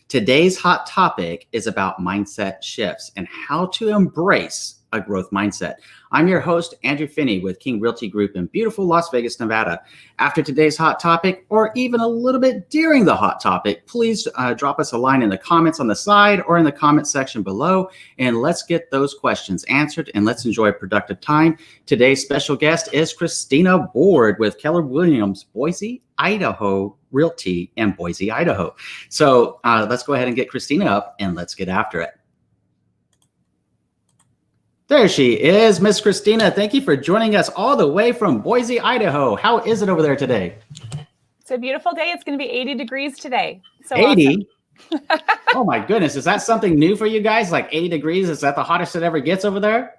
Today's hot topic is about mindset shifts and how to embrace a growth mindset. I'm your host, Andrew Finney with King Realty Group in beautiful Las Vegas, Nevada. After today's hot topic, or even a little bit during the hot topic, please drop us a line in the comments on the side or in the comment section below, and let's get those questions answered and let's enjoy a productive time. Today's special guest is Christina Ward with Keller Williams, Boise, Idaho Realty in Boise, Idaho. So let's go ahead and get Christina up and let's get after it. There she is, Miss Christina. Thank you for joining us all the way from Boise, Idaho. How is it over there today? It's a beautiful day. It's going to be 80 degrees today. So 80? Awesome. Oh my goodness. Is that something new for you guys? Like 80 degrees? Is that the hottest it ever gets over there?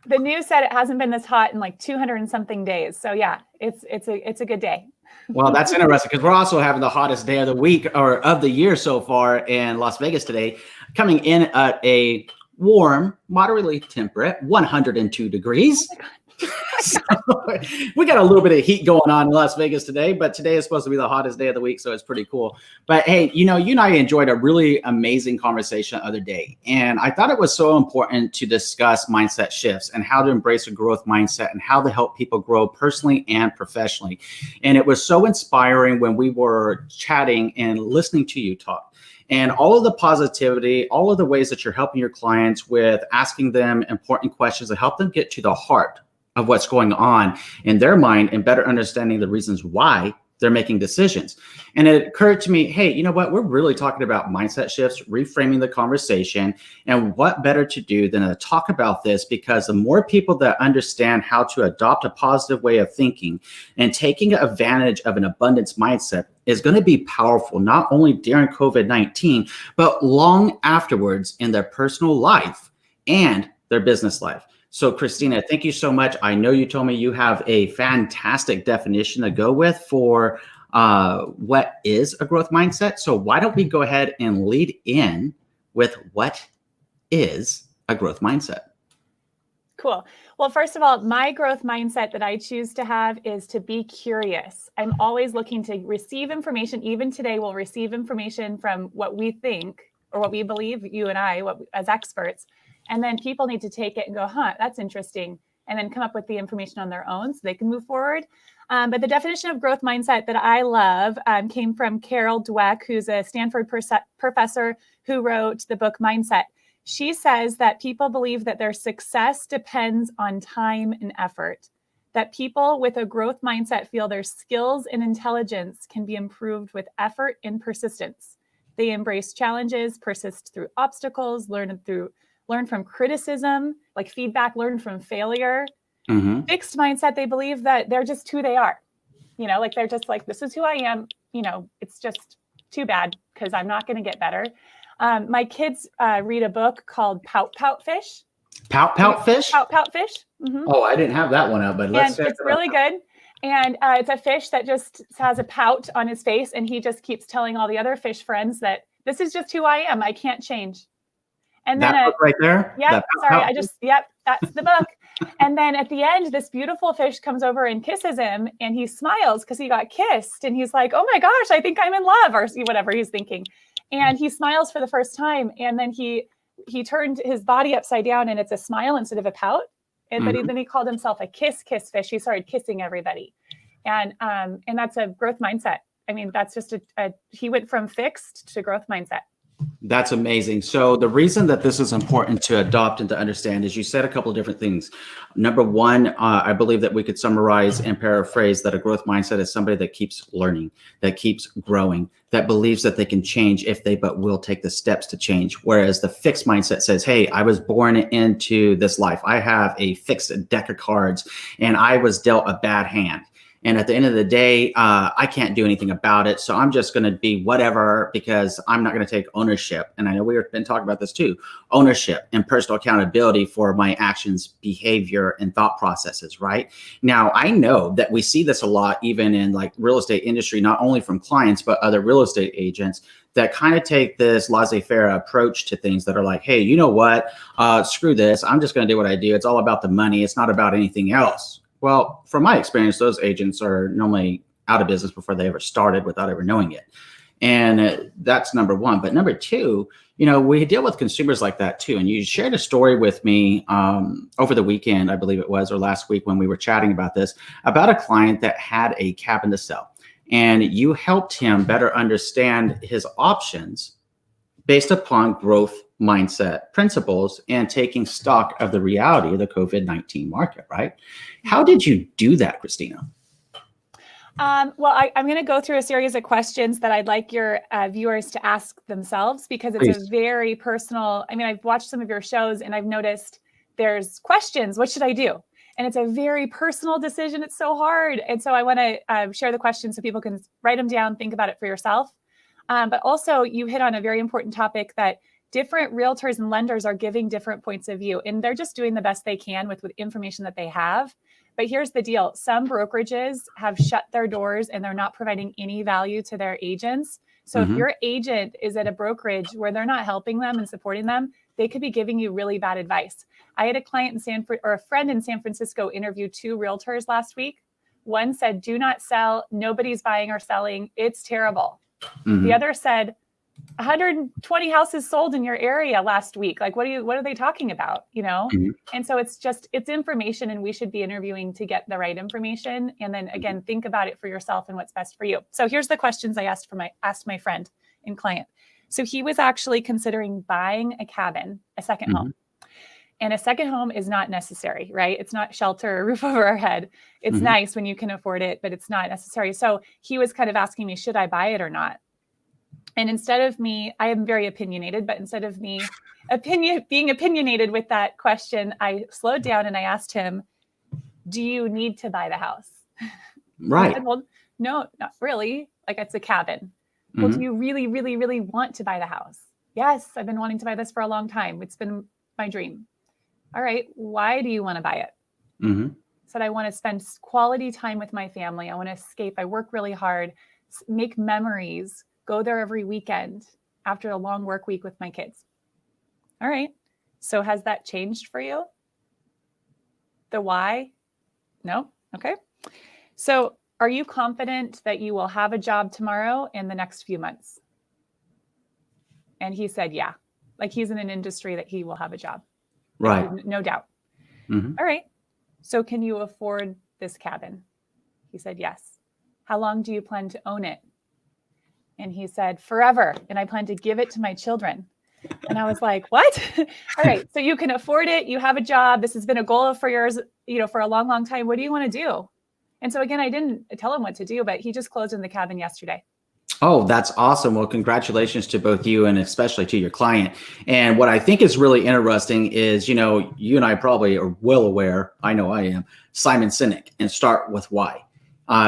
The news said it hasn't been this hot in like 200 and something days. So yeah, it's a good day. Well, that's interesting because we're also having the hottest day of the week or of the year so far in Las Vegas today, coming in at a warm, moderately temperate, 102 degrees. So we got a little bit of heat going on in Las Vegas today, but today is supposed to be the hottest day of the week, so it's pretty cool. But hey, you and I enjoyed a really amazing conversation the other day, and I thought it was so important to discuss mindset shifts and how to embrace a growth mindset and how to help people grow personally and professionally. And it was so inspiring when we were chatting and listening to you talk. And all of the positivity, all of the ways that you're helping your clients with asking them important questions to help them get to the heart of what's going on in their mind and better understanding the reasons why they're making decisions. And it occurred to me, hey, you know what? We're really talking about mindset shifts, reframing the conversation, and what better to do than to talk about this, because the more people that understand how to adopt a positive way of thinking and taking advantage of an abundance mindset is going to be powerful, not only during COVID-19, but long afterwards in their personal life and their business life. So Christina, thank you so much. I know you told me you have a fantastic definition to go with for what is a growth mindset. So why don't we go ahead and lead in with what is a growth mindset? Cool. Well, first of all, my growth mindset that I choose to have is to be curious. I'm always looking to receive information. Even today, we'll receive information from what we think or what we believe, you and I, as experts. And then people need to take it and go, that's interesting. And then come up with the information on their own so they can move forward. But the definition of growth mindset that I love came from Carol Dweck, who's a Stanford professor who wrote the book Mindset. She says that people believe that their success depends on time and effort, that people with a growth mindset feel their skills and intelligence can be improved with effort and persistence. They embrace challenges, persist through obstacles, learn from criticism, like feedback, learn from failure. Mm-hmm. Fixed mindset, they believe that they're just who they are. Like they're just like, this is who I am. It's just too bad because I'm not going to get better. My kids read a book called Pout Pout Fish. Pout Pout Fish? Pout Pout Fish. Mm-hmm. Oh, I didn't have that one out, but let's check it out. It's really good. And it's a fish that just has a pout on his face. And he just keeps telling all the other fish friends that this is just who I am. I can't change. And then that book right there? Yep. Sorry. That's the book. And then at the end, this beautiful fish comes over and kisses him and he smiles because he got kissed. And he's like, oh my gosh, I think I'm in love, or whatever he's thinking. And he smiles for the first time. And then he turned his body upside down and it's a smile instead of a pout. And then he called himself a kiss fish. He started kissing everybody. And that's a growth mindset. I mean, that's just he went from fixed to growth mindset. That's amazing. So the reason that this is important to adopt and to understand is you said a couple of different things. Number one, I believe that we could summarize and paraphrase that a growth mindset is somebody that keeps learning, that keeps growing, that believes that they can change if they but will take the steps to change. Whereas the fixed mindset says, hey, I was born into this life. I have a fixed deck of cards and I was dealt a bad hand. And at the end of the day, I can't do anything about it. So I'm just going to be whatever because I'm not going to take ownership. And I know we've been talking about this too, ownership and personal accountability for my actions, behavior, and thought processes, right? Now, I know that we see this a lot, even in like real estate industry, not only from clients, but other real estate agents that kind of take this laissez-faire approach to things that are like, hey, you know what? Screw this. I'm just going to do what I do. It's all about the money. It's not about anything else. Well, from my experience, those agents are normally out of business before they ever started without ever knowing it. And that's number one. But number two, we deal with consumers like that too. And you shared a story with me over the weekend, I believe it was, or last week when we were chatting about this, about a client that had a cabin to sell. And you helped him better understand his options based upon growth mindset principles and taking stock of the reality of the COVID-19 market, right? How did you do that, Christina? Well, I'm going to go through a series of questions that I'd like your viewers to ask themselves, because it's a very personal. I mean, I've watched some of your shows and I've noticed there's questions. What should I do? And it's a very personal decision. It's so hard. And so I want to share the questions so people can write them down, think about it for yourself. But also you hit on a very important topic that different realtors and lenders are giving different points of view, and they're just doing the best they can with information that they have. But here's the deal. Some brokerages have shut their doors and they're not providing any value to their agents. So if your agent is at a brokerage where they're not helping them and supporting them, they could be giving you really bad advice. I had a client a friend in San Francisco interview 2 realtors last week. One said, do not sell. Nobody's buying or selling. It's terrible. The other said, 120 houses sold in your area last week. Like, what are they talking about? And so it's information, and we should be interviewing to get the right information. And then again, think about it for yourself and what's best for you. So here's the questions I asked my friend and client. So he was actually considering buying a cabin, a second home. And a second home is not necessary, right? It's not shelter or roof over our head. It's nice when you can afford it, but it's not necessary. So he was kind of asking me, should I buy it or not? And instead of me, I am very opinionated, but instead of me being opinionated with that question, I slowed down and I asked him, do you need to buy the house? Right. Said, well, no, not really. Like, it's a cabin. Well, do you really, really, really want to buy the house? Yes, I've been wanting to buy this for a long time. It's been my dream. All right. Why do you want to buy it? Said, I want to spend quality time with my family. I want to escape. I work really hard, make memories, go there every weekend after a long work week with my kids. All right. So has that changed for you? The why? No. Okay. So are you confident that you will have a job tomorrow and the next few months? And he said, yeah. Like, he's in an industry that he will have a job. Right. No doubt. All right. So can you afford this cabin? He said, yes. How long do you plan to own it? And he said, forever. And I plan to give it to my children. And I was like, what? All right. So you can afford it. You have a job. This has been a goal for yours, for a long, long time. What do you want to do? And so again, I didn't tell him what to do, but he just closed in the cabin yesterday. Oh, that's awesome. Well, congratulations to both you and especially to your client. And what I think is really interesting is, you and I probably are well aware, I know I am, Simon Sinek, and start with why.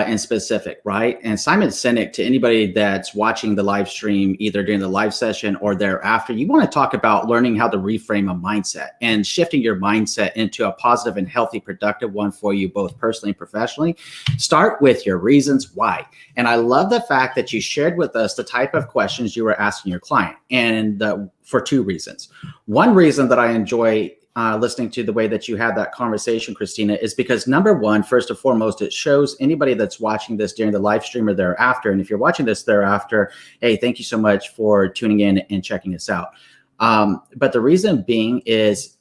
In specific, right? And Simon Sinek, to anybody that's watching the live stream, either during the live session or thereafter, you want to talk about learning how to reframe a mindset and shifting your mindset into a positive and healthy, productive one for you, both personally and professionally. Start with your reasons why. And I love the fact that you shared with us the type of questions you were asking your client, and for 2 reasons. One reason that I enjoy listening to the way that you had that conversation, Christina, is because number one, first and foremost, it shows anybody that's watching this during the live stream or thereafter. And if you're watching this thereafter, hey, thank you so much for tuning in and checking us out. But the reason being is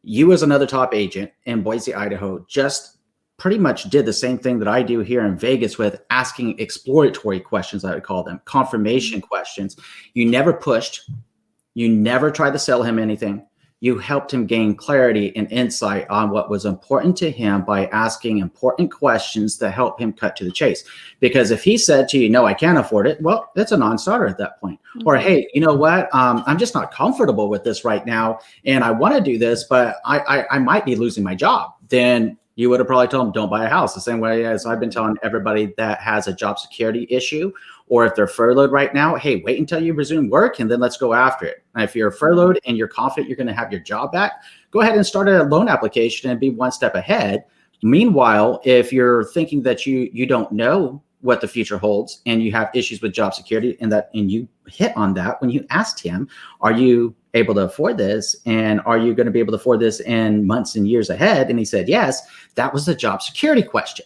you, as another top agent in Boise, Idaho, just pretty much did the same thing that I do here in Vegas with asking exploratory questions, I would call them, confirmation questions. You never pushed. You never tried to sell him anything. You helped him gain clarity and insight on what was important to him by asking important questions to help him cut to the chase. Because if he said to you, no, I can't afford it, well, that's a non-starter at that point. Or, hey, you know what? I'm just not comfortable with this right now, and I want to do this, but I might be losing my job. Then you would have probably told him, don't buy a house, the same way as I've been telling everybody that has a job security issue, or if they're furloughed right now, hey, wait until you resume work and then let's go after it. And if you're furloughed and you're confident you're going to have your job back, go ahead and start a loan application and be one step ahead. Meanwhile, if you're thinking that you don't know what the future holds and you have issues with job security, and you hit on that when you asked him, are you able to afford this? And are you going to be able to afford this in months and years ahead? And he said, yes. That was the job security question.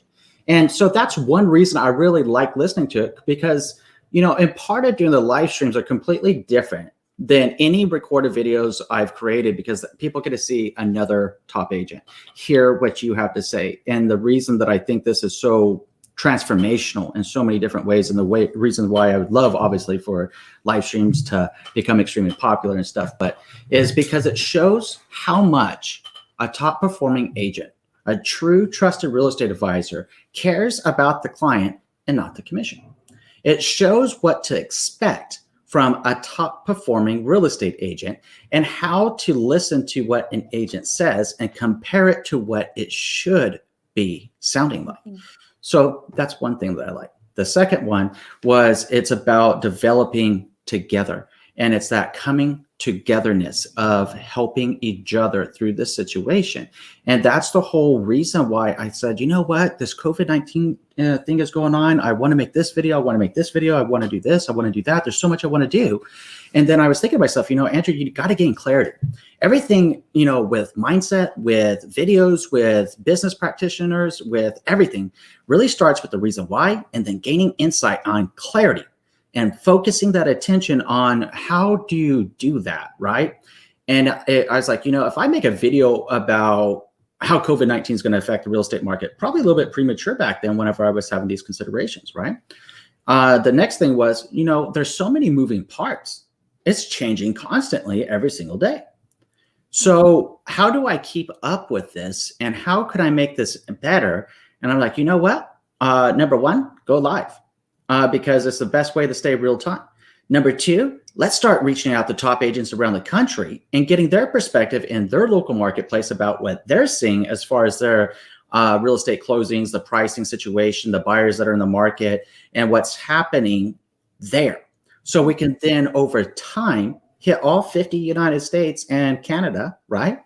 And so that's one reason I really like listening to it, because and part of doing the live streams are completely different than any recorded videos I've created, because people get to see another top agent, hear what you have to say. And the reason that I think this is so transformational in so many different ways, and the reason why I would love, obviously, for live streams to become extremely popular and stuff, but is because it shows how much a top performing agent, a true trusted real estate advisor, cares about the client and not the commission. It shows what to expect from a top performing real estate agent, and how to listen to what an agent says and compare it to what it should be sounding like. So that's one thing that I like. The second one was it's about developing together. And it's that coming togetherness of helping each other through this situation. And that's the whole reason why I said, you know what, this COVID-19 thing is going on. I want to make this video. I want to make this video. I want to do this. I want to do that. There's so much I want to do. And then I was thinking to myself, Andrew, you got to gain clarity. Everything, with mindset, with videos, with business practitioners, with everything really starts with the reason why, and then gaining insight on clarity. And focusing that attention on how do you do that, right? And I was like, if I make a video about how COVID-19 is going to affect the real estate market, probably a little bit premature back then whenever I was having these considerations, right? The next thing was, there's so many moving parts. It's changing constantly every single day. So how do I keep up with this? And how could I make this better? And I'm like, you know what? Number one, go live. Because it's the best way to stay real time. Number two, let's start reaching out to top agents around the country and getting their perspective in their local marketplace about what they're seeing as far as their real estate closings, the pricing situation, the buyers that are in the market, and what's happening there. So we can then, over time, hit all 50 United States and Canada, right?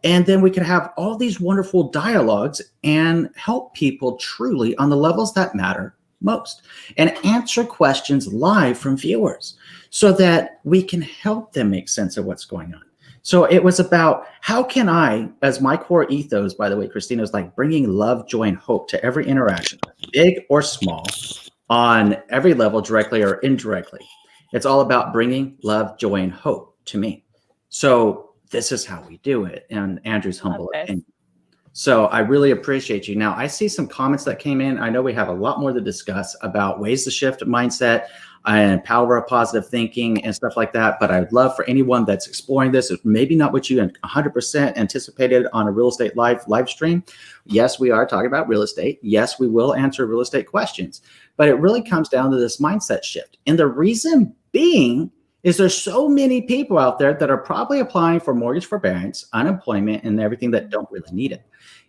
And then we can have all these wonderful dialogues and help people truly on the levels that matter most, and answer questions live from viewers so that we can help them make sense of what's going on. So it was about, how can I, as my core ethos, by the way, Christina, is like bringing love, joy, and hope to every interaction, big or small, on every level, directly or indirectly. It's all about bringing love, joy, and hope to me. So this is how we do it, and Andrew's humble opinion. So I really appreciate you. Now, I see some comments that came in. I know we have a lot more to discuss about ways to shift mindset and power of positive thinking and stuff like that. But I'd love for anyone that's exploring this, maybe not what you 100% anticipated on a real estate live stream. Yes, we are talking about real estate. Yes, we will answer real estate questions. But it really comes down to this mindset shift. And the reason being is there's so many people out there that are probably applying for mortgage forbearance, unemployment, and everything that don't really need it.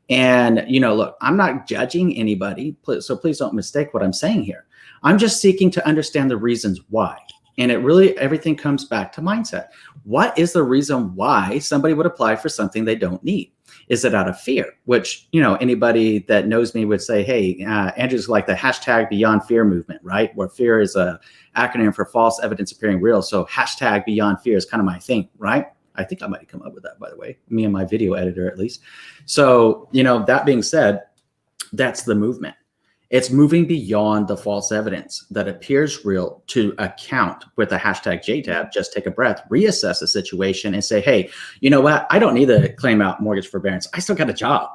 And, look, I'm not judging anybody, so please don't mistake what I'm saying here. I'm just seeking to understand the reasons why. And everything comes back to mindset. What is the reason why somebody would apply for something they don't need? Is it out of fear? Which, anybody that knows me would say, hey, Andrew's like the hashtag Beyond Fear movement, right? Where fear is a acronym for false evidence appearing real. So hashtag Beyond Fear is kind of my thing, right? I think I might have come up with that, by the way, me and my video editor, at least. So, that being said, that's the movement. It's moving beyond the false evidence that appears real to account with the hashtag JTAB, just take a breath, reassess the situation and say, hey, you know what? I don't need to claim out mortgage forbearance. I still got a job.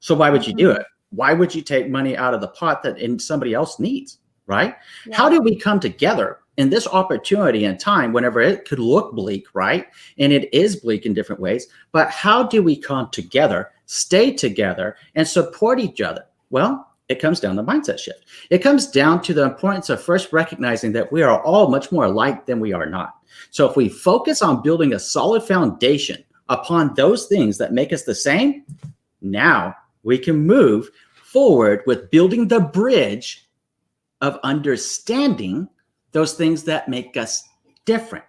So why would you do it? Why would you take money out of the pot that somebody else needs, right? Yeah. How do we come together in this opportunity and time whenever it could look bleak, right? And it is bleak in different ways, but how do we come together, stay together, and support each other? Well, it comes down to mindset shift. It comes down to the importance of first recognizing that we are all much more alike than we are not. So if we focus on building a solid foundation upon those things that make us the same, now we can move forward with building the bridge of understanding those things that make us different.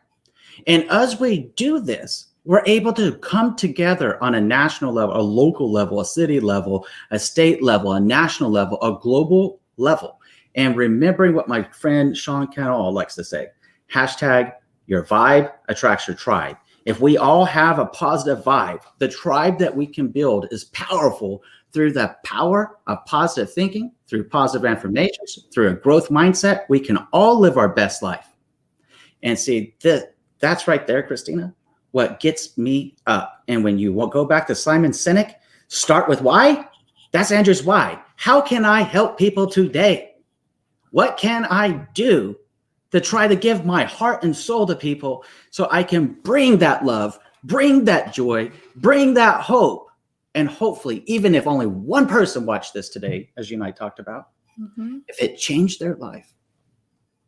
And as we do this, we're able to come together on a national level, a local level, a city level, a state level, a national level, a global level. And remembering what my friend Sean Cannell likes to say, hashtag your vibe attracts your tribe. If we all have a positive vibe, the tribe that we can build is powerful through the power of positive thinking, through positive affirmations, through a growth mindset, we can all live our best life. And see, that's right there, Christina, what gets me up. And when you go back to Simon Sinek, start with why. That's Andrew's why. How can I help people today? What can I do to try to give my heart and soul to people so I can bring that love, bring that joy, bring that hope? And hopefully, even if only one person watched this today, as you and I talked about, if it changed their life,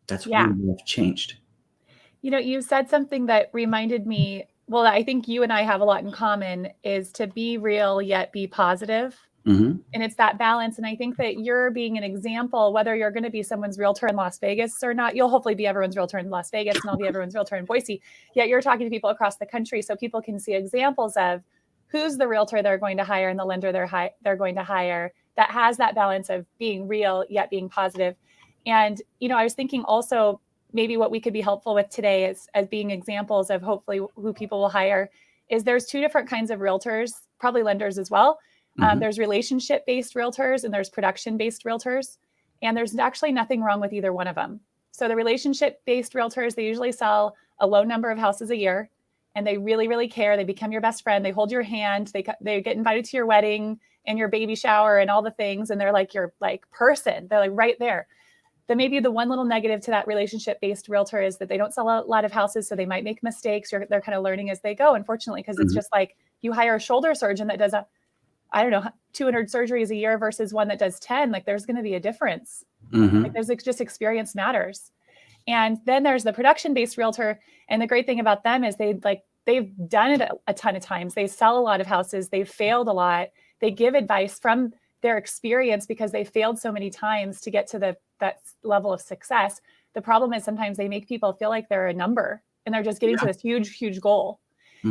that's when we have changed. You know, you said something that reminded me, well, I think you and I have a lot in common, is to be real yet be positive. And it's that balance. And I think that you're being an example, whether you're going to be someone's realtor in Las Vegas or not. You'll hopefully be everyone's realtor in Las Vegas, and I'll be everyone's realtor in Boise. Yet you're talking to people across the country so people can see examples of who's the realtor they're going to hire and the lender they're going to hire that has that balance of being real yet being positive. And, you know, I was thinking also maybe what we could be helpful with today is, as being examples of hopefully who people will hire, is there's two different kinds of realtors, probably lenders as well. There's relationship-based realtors and there's production-based realtors. And there's actually nothing wrong with either one of them. So the relationship-based realtors, they usually sell a low number of houses a year, and they really, really care. They become your best friend. They hold your hand. They get invited to your wedding and your baby shower and all the things. And they're like your like person. They're like right there. Then maybe the one little negative to that relationship-based realtor is that they don't sell a lot of houses, so they might make mistakes. They're kind of learning as they go, unfortunately, because it's just like you hire a shoulder surgeon that does 200 surgeries a year versus one that does 10. Like there's going to be a difference. Like there's just experience matters. And then there's the production-based realtor. And the great thing about them is they've done it a ton of times. They sell a lot of houses. They've failed a lot. They give advice from their experience because they failed so many times to get to that level of success. The problem is sometimes they make people feel like they're a number and they're just getting to this huge, huge goal.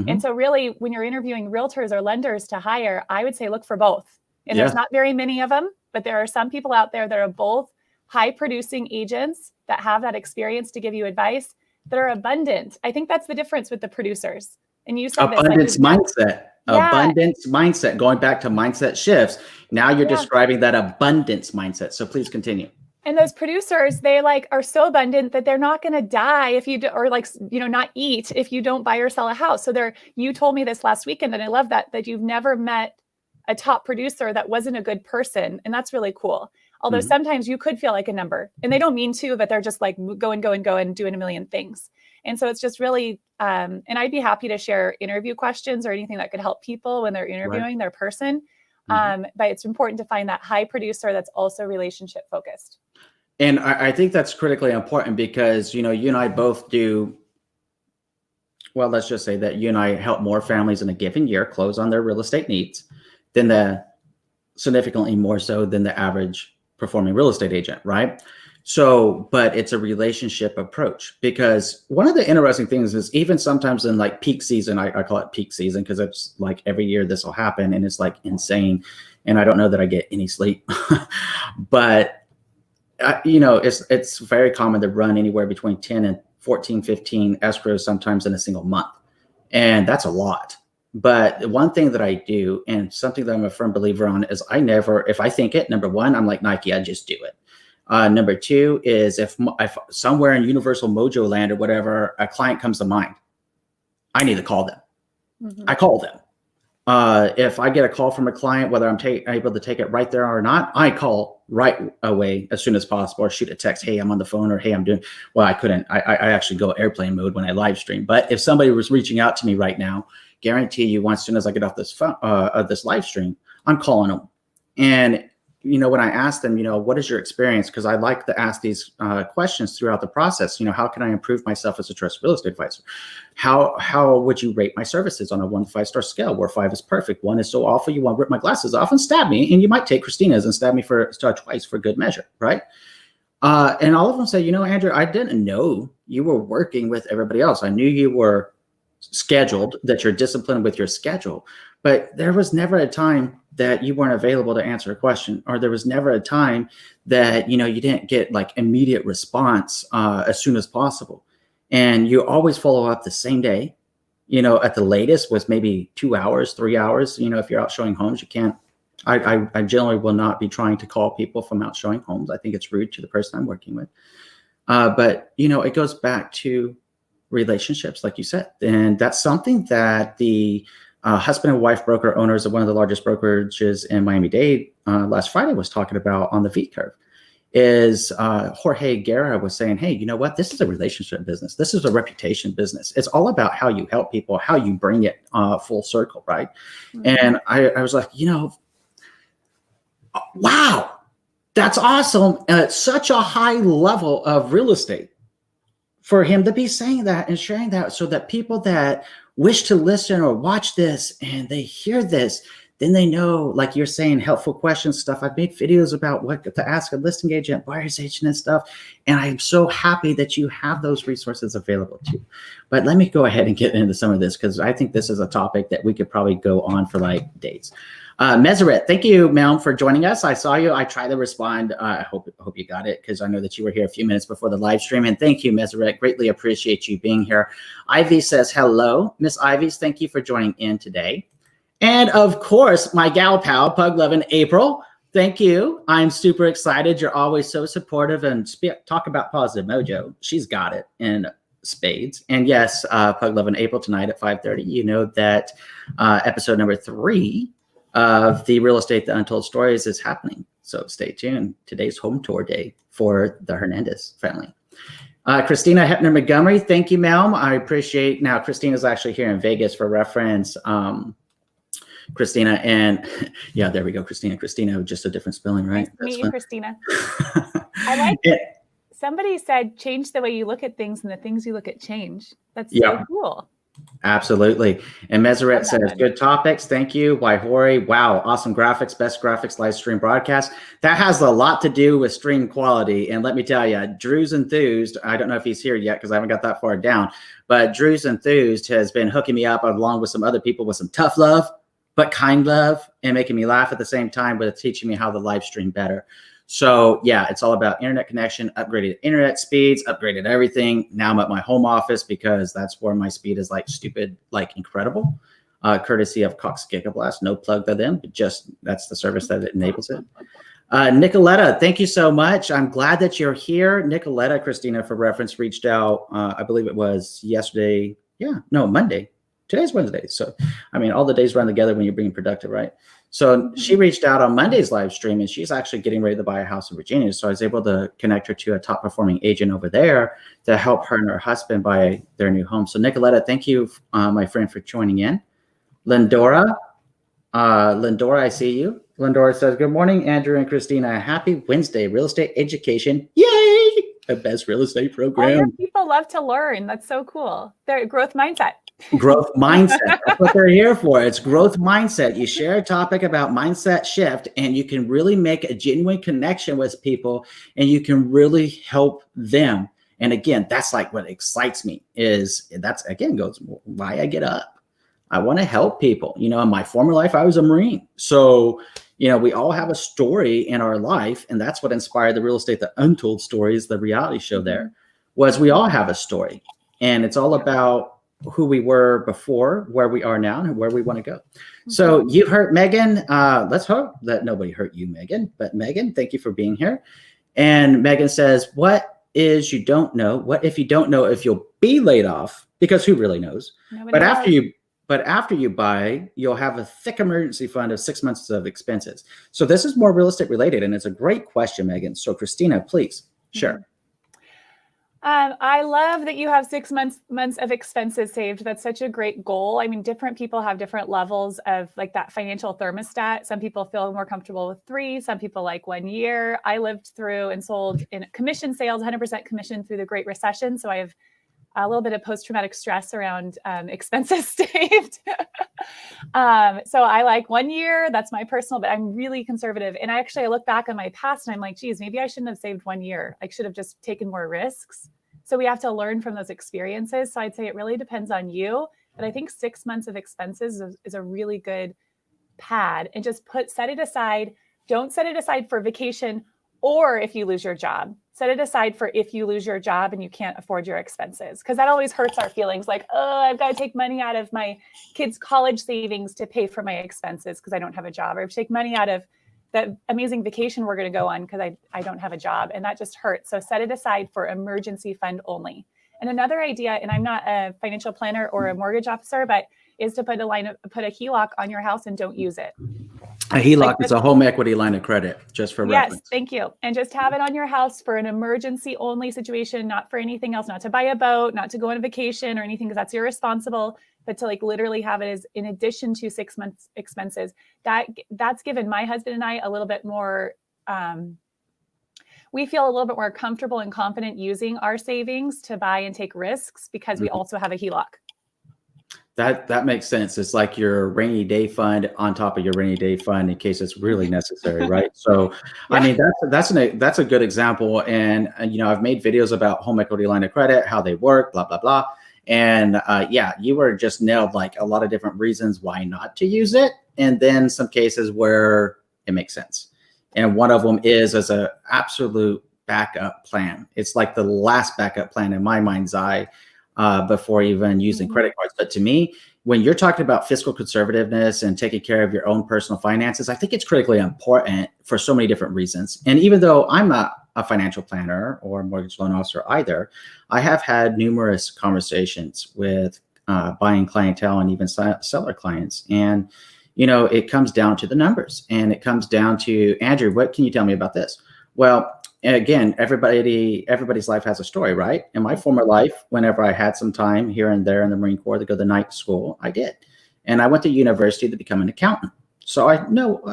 And so really, when you're interviewing realtors or lenders to hire, I would say look for both. And there's not very many of them, but there are some people out there that are both high producing agents that have that experience to give you advice, that are abundant. I think that's the difference with the producers. And you said abundance mindset. Abundance mindset. Going back to mindset shifts. Now you're describing that abundance mindset. So please continue. And those producers, they are so abundant that they're not going to die if you do, or not eat if you don't buy or sell a house. So you told me this last weekend, and I love that you've never met a top producer that wasn't a good person. And that's really cool. Although sometimes you could feel like a number, and they don't mean to, but they're just like go and doing a million things. And so it's just really, and I'd be happy to share interview questions or anything that could help people when they're interviewing their person. But it's important to find that high producer that's also relationship focused. And I think that's critically important because, you and I both do, well, let's just say that you and I help more families in a given year close on their real estate needs than significantly more so than the average performing real estate agent, right? So, but it's a relationship approach, because one of the interesting things is even sometimes in like peak season, I call it peak season because it's like every year this will happen and it's like insane. And I don't know that I get any sleep, but it's very common to run anywhere between 10 and 14, 15 escrows sometimes in a single month. And that's a lot. But one thing that I do, and something that I'm a firm believer on, is if I think it, number one, I'm like Nike, I just do it. Number two is if somewhere in Universal Mojo land or whatever, a client comes to mind, I need to call them. I call them. If I get a call from a client, whether I'm able to take it right there or not, I call right away as soon as possible, or shoot a text. Hey, I'm on the phone, or hey, I'm doing, well, I couldn't, I actually go airplane mode when I live stream. But if somebody was reaching out to me right now, guarantee you as soon as I get off this phone, this live stream, I'm calling them. And, when I ask them, what is your experience? Because I like to ask these questions throughout the process. How can I improve myself as a trusted real estate advisor? How would you rate my services on a 1 to 5 star scale, where 5 is perfect, 1 is so awful you want to rip my glasses off and stab me, and you might take Christina's and stab me twice for good measure, right? And all of them say, Andrew, I didn't know you were working with everybody else. I knew you were scheduled, that you're disciplined with your schedule, but there was never a time that you weren't available to answer a question, or there was never a time that, you didn't get like immediate response as soon as possible. And you always follow up the same day, at the latest was maybe 2 hours, 3 hours. If you're out showing homes, you can't I generally will not be trying to call people from out showing homes. I think it's rude to the person I'm working with. But, it goes back to relationships, like you said. And that's something that the husband and wife broker owners of one of the largest brokerages in Miami-Dade last Friday was talking about on the V curve. Is Jorge Guerra was saying, hey, you know what? This is a relationship business. This is a reputation business. It's all about how you help people, how you bring it full circle, right? Mm-hmm. And I was like, wow, that's awesome. And it's such a high level of real estate for him to be saying that and sharing that, so that people that wish to listen or watch this and they hear this, then they know, like you're saying, helpful questions, stuff. I've made videos about what to ask a listing agent, buyer's agent and stuff. And I'm so happy that you have those resources available too. But let me go ahead and get into some of this, because I think this is a topic that we could probably go on for like days. Meseret, thank you, ma'am, for joining us. I saw you. I tried to respond. I hope you got it, because I know that you were here a few minutes before the live stream. And thank you, Meseret. Greatly appreciate you being here. Ivy says hello. Miss Ivy's, thank you for joining in today. And of course, my gal pal, Pug Lovin' April, thank you. I'm super excited. You're always so supportive and talk about positive mojo. She's got it in spades. And yes, Pug Lovin' April tonight at 5:30. You know that episode number 3 of the Real Estate, The Untold Stories is happening. So stay tuned. Today's home tour day for the Hernandez family. Christina Hepner Montgomery, thank you, ma'am. I appreciate. Now, Christina's actually here in Vegas for reference. Christina, and yeah, there we go. Christina, just a different spelling, right? Nice to meet you, Christina. I like it. Somebody said, change the way you look at things, and the things you look at change. That's so cool. Absolutely. And Meseret says, good topics. Thank you. Waihori. Wow. Awesome graphics. Best graphics live stream broadcast. That has a lot to do with stream quality. And let me tell you, Drew's Enthused, I don't know if he's here yet because I haven't got that far down, but Drew's Enthused has been hooking me up along with some other people with some tough love, but kind love, and making me laugh at the same time, but it's teaching me how to live stream better. So yeah, it's all about internet connection, upgraded internet speeds, upgraded everything. Now I'm at my home office because that's where my speed is like stupid, like incredible, courtesy of Cox Gigablast. No plug to them, but just that's the service that it enables it. Nicoletta, thank you so much. I'm glad that you're here. Nicoletta, Christina, for reference, reached out, I believe it was yesterday. Monday. Today's Wednesday. So, I mean, all the days run together when you're being productive, right? So she reached out on Monday's live stream, and she's actually getting ready to buy a house in Virginia. So I was able to connect her to a top performing agent over there to help her and her husband buy their new home. So Nicoletta, thank you, my friend, for joining in. Lindora, I see you. Lindora says, good morning, Andrew and Christina. Happy Wednesday, real estate education. Yay! The best real estate program. All your people love to learn. That's so cool. Their growth mindset. Growth mindset. That's what they're here for. It's growth mindset. You share a topic about mindset shift, and you can really make a genuine connection with people, and you can really help them. And again, that's like what excites me is that's again goes why I get up. I want to help people. In my former life, I was a Marine. So, we all have a story in our life, and that's what inspired the Real Estate, The Untold Stories, the reality show there, was we all have a story. And it's all about who we were before, where we are now, and where we want to go. So you hurt Megan. Let's hope that nobody hurt you, Megan. But Megan, thank you for being here. And Megan says, what is you don't know? What if you don't know if you'll be laid off? Because who really knows? Nobody knows. But after you buy, you'll have a thick emergency fund of 6 months of expenses. So this is more real estate related, and it's a great question, Megan. So Christina, please share. I love that you have 6 months of expenses saved. That's such a great goal. I mean, different people have different levels of like that financial thermostat. Some people feel more comfortable with 3. Some people like 1 year. I lived through and sold in commission sales, 100% commission through the Great Recession. So I have a little bit of post-traumatic stress around expenses saved. So I like 1 year. That's my personal, but I'm really conservative. And I look back on my past and I'm like, geez, maybe I shouldn't have saved 1 year. I should have just taken more risks. So we have to learn from those experiences. So I'd say it really depends on you. But I think 6 months of expenses is a really good pad, and just set it aside. Don't set it aside for vacation or if you lose your job. Set it aside for if you lose your job and you can't afford your expenses, because that always hurts our feelings like, oh, I've got to take money out of my kids' college savings to pay for my expenses because I don't have a job, or I have to take money out of that amazing vacation we're going to go on because I don't have a job, and that just hurts. So set it aside for emergency fund only. And another idea, and I'm not a financial planner or a mortgage officer, but is to put a HELOC on your house and don't use it. A HELOC is a home equity line of credit, just for reference. Yes, thank you. And just have it on your house for an emergency only situation, not for anything else, not to buy a boat, not to go on a vacation or anything, because that's irresponsible, but to like literally have it as in addition to 6 months expenses. That's given my husband and I a little bit more, we feel a little bit more comfortable and confident using our savings to buy and take risks because we also have a HELOC. That makes sense. It's like your rainy day fund on top of your rainy day fund in case it's really necessary, right? So, yeah. I mean, that's a good example. And you know, I've made videos about home equity line of credit, how they work, blah blah blah. And yeah, you were just nailed like a lot of different reasons why not to use it, and then some cases where it makes sense. And one of them is as an absolute backup plan. It's like the last backup plan in my mind's eye. Before even using credit cards. But to me, when you're talking about fiscal conservativeness and taking care of your own personal finances, I think it's critically important for so many different reasons. And even though I'm not a financial planner or mortgage loan officer either, I have had numerous conversations with buying clientele and even seller clients. And, you know, it comes down to the numbers, and it comes down to, Andrew, what can you tell me about this? Well, and again, everybody's life has a story, right? In my former life, whenever I had some time here and there in the Marine Corps to go to night school, I did. And I went to university to become an accountant. So I know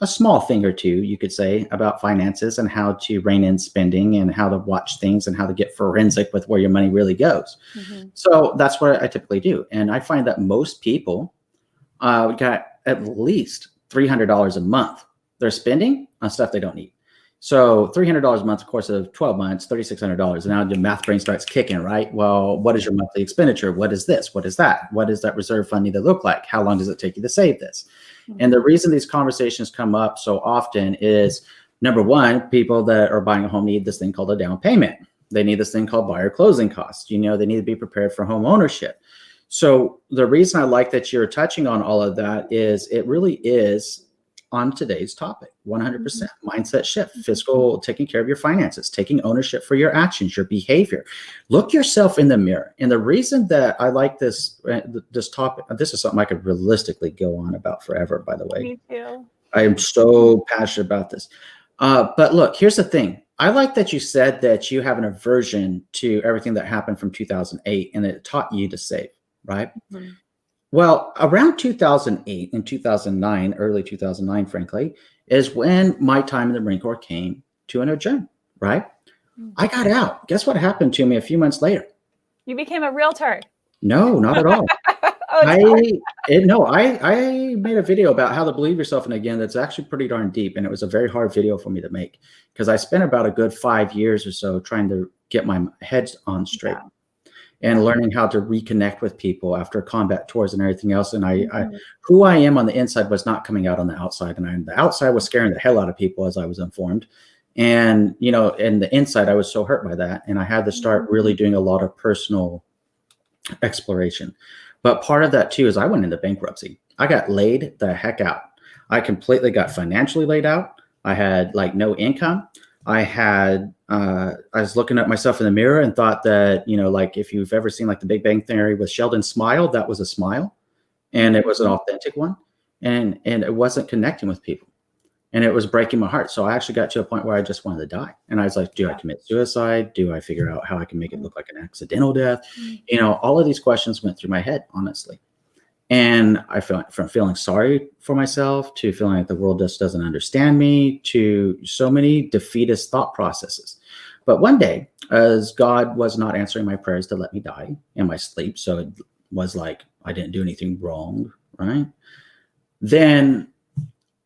a small thing or two, you could say, about finances and how to rein in spending and how to watch things and how to get forensic with where your money really goes. So that's what I typically do. And I find that most people got at least $300 a month they're spending on stuff they don't need. So $300 a month, of course, of 12 months, $3,600. And now your math brain starts kicking, right? Well, what is your monthly expenditure? What is this? What is that? What does that reserve fund need to look like? How long does it take you to save this? And the reason these conversations come up so often is, number one, people that are buying a home need this thing called a down payment. They need this thing called buyer closing costs. You know, they need to be prepared for home ownership. So the reason I like that you're touching on all of that is it really is on today's topic, 100% mindset shift, fiscal, taking care of your finances, taking ownership for your actions, your behavior. Look yourself in the mirror. And the reason that I like this topic, this is something I could realistically go on about forever, by the way. Me too. I am so passionate about this. But look, here's the thing. I like that you said that you have an aversion to everything that happened from 2008 and it taught you to save, right? Well, around 2008 and 2009, early 2009, frankly, is when my time in the Marine Corps came to an adjourn, right? I got out. Guess what happened to me a few months later? You became a realtor. No, not at all. I made a video about how to believe yourself. And again, that's actually pretty darn deep. And it was a very hard video for me to make because I spent about a good 5 years or so trying to get my head on straight. Yeah. And learning how to reconnect with people after combat tours and everything else. And who I am on the inside was not coming out on the outside. And the outside was scaring the hell out of people, as I was informed. And, you know, and the inside, I was so hurt by that. And I had to start really doing a lot of personal exploration. But part of that too is I went into bankruptcy. I got laid the heck out. I completely got financially laid out. I had like no income. I was looking at myself in the mirror and thought that, you know, like if you've ever seen like the Big Bang Theory with Sheldon's smile, that was a smile and it was an authentic one and it wasn't connecting with people and it was breaking my heart. So I actually got to a point where I just wanted to die. And I was like, do I commit suicide? Do I figure out how I can make it look like an accidental death? You know, all of these questions went through my head, honestly. And I felt from feeling sorry for myself to feeling like the world just doesn't understand me to so many defeatist thought processes. But one day, as God was not answering my prayers to let me die in my sleep, so it was like I didn't do anything wrong, right? Then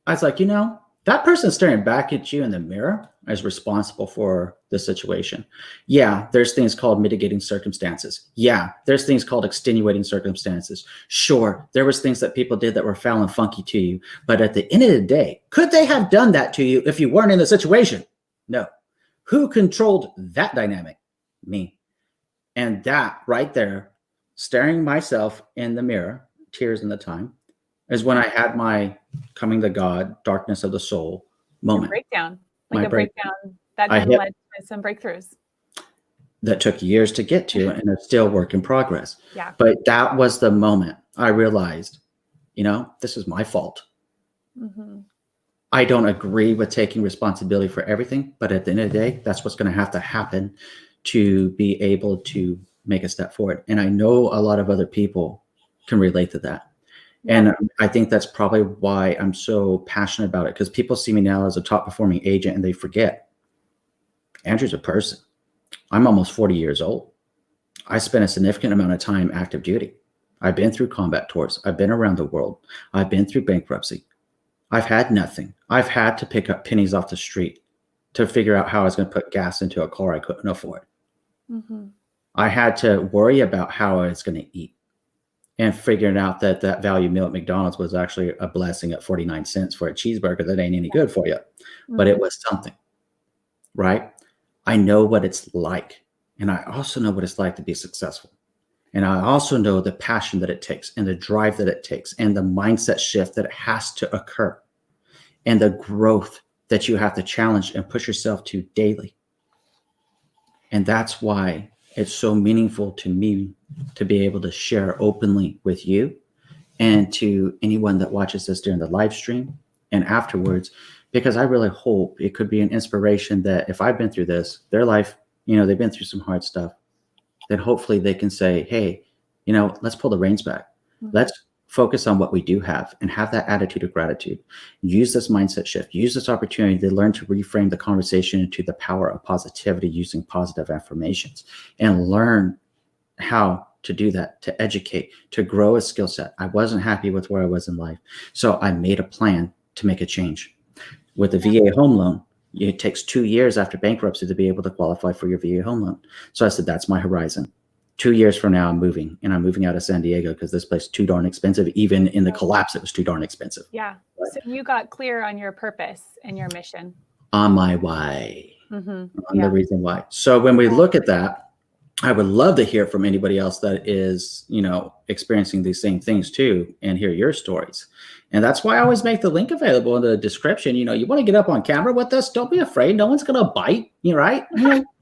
I was like, you know, that person staring back at you in the mirror is responsible for the situation. Yeah, there's things called mitigating circumstances. Yeah, there's things called extenuating circumstances. Sure, there was things that people did that were foul and funky to you. But at the end of the day, could they have done that to you if you weren't in the situation? No. Who controlled that dynamic? Me. And that right there, staring myself in the mirror, tears in the time, is when I had my coming to God, darkness of the soul moment. Breakdown. My Like a breakdown that then led to some breakthroughs. That took years to get to, and it's still work in progress. Yeah. But that was the moment I realized, this is my fault. Mm-hmm. I don't agree with taking responsibility for everything, but at the end of the day, that's what's going to have to happen to be able to make a step forward. And I know a lot of other people can relate to that. Yeah. And I think that's probably why I'm so passionate about it, because people see me now as a top performing agent and they forget Andrew's a person. I'm almost 40 years old. I spent a significant amount of time active duty. I've been through combat tours. I've been around the world. I've been through bankruptcy. I've had nothing. I've had to pick up pennies off the street to figure out how I was going to put gas into a car I couldn't afford. Mm-hmm. I had to worry about how I was going to eat, and figuring out that value meal at McDonald's was actually a blessing at 49 cents for a cheeseburger that ain't any good for you. Mm-hmm. But it was something, right? I know what it's like. And I also know what it's like to be successful. And I also know the passion that it takes, and the drive that it takes, and the mindset shift that it has to occur, and the growth that you have to challenge and push yourself to daily. And that's why it's so meaningful to me to be able to share openly with you and to anyone that watches this during the live stream and afterwards, because I really hope it could be an inspiration that if I've been through this, their life, they've been through some hard stuff, then hopefully they can say, hey, let's pull the reins back. Mm-hmm. Let's focus on what we do have and have that attitude of gratitude. Use this mindset shift. Use this opportunity to learn to reframe the conversation into the power of positivity using positive affirmations, and learn how to do that, to educate, to grow a skill set. I wasn't happy with where I was in life. So I made a plan to make a change. With the VA home loan, it takes 2 years after bankruptcy to be able to qualify for your VA home loan. So I said, that's my horizon. 2 years from now, I'm moving, and I'm moving out of San Diego because this place is too darn expensive. Even in the collapse, it was too darn expensive. Yeah. Right? So you got clear on your purpose and your mission. On my why. Mm-hmm. On the reason why. So when we look at that, I would love to hear from anybody else that is, experiencing these same things too, and hear your stories. And that's why I always make the link available in the description. You want to get up on camera with us? Don't be afraid. No one's going to bite you, right?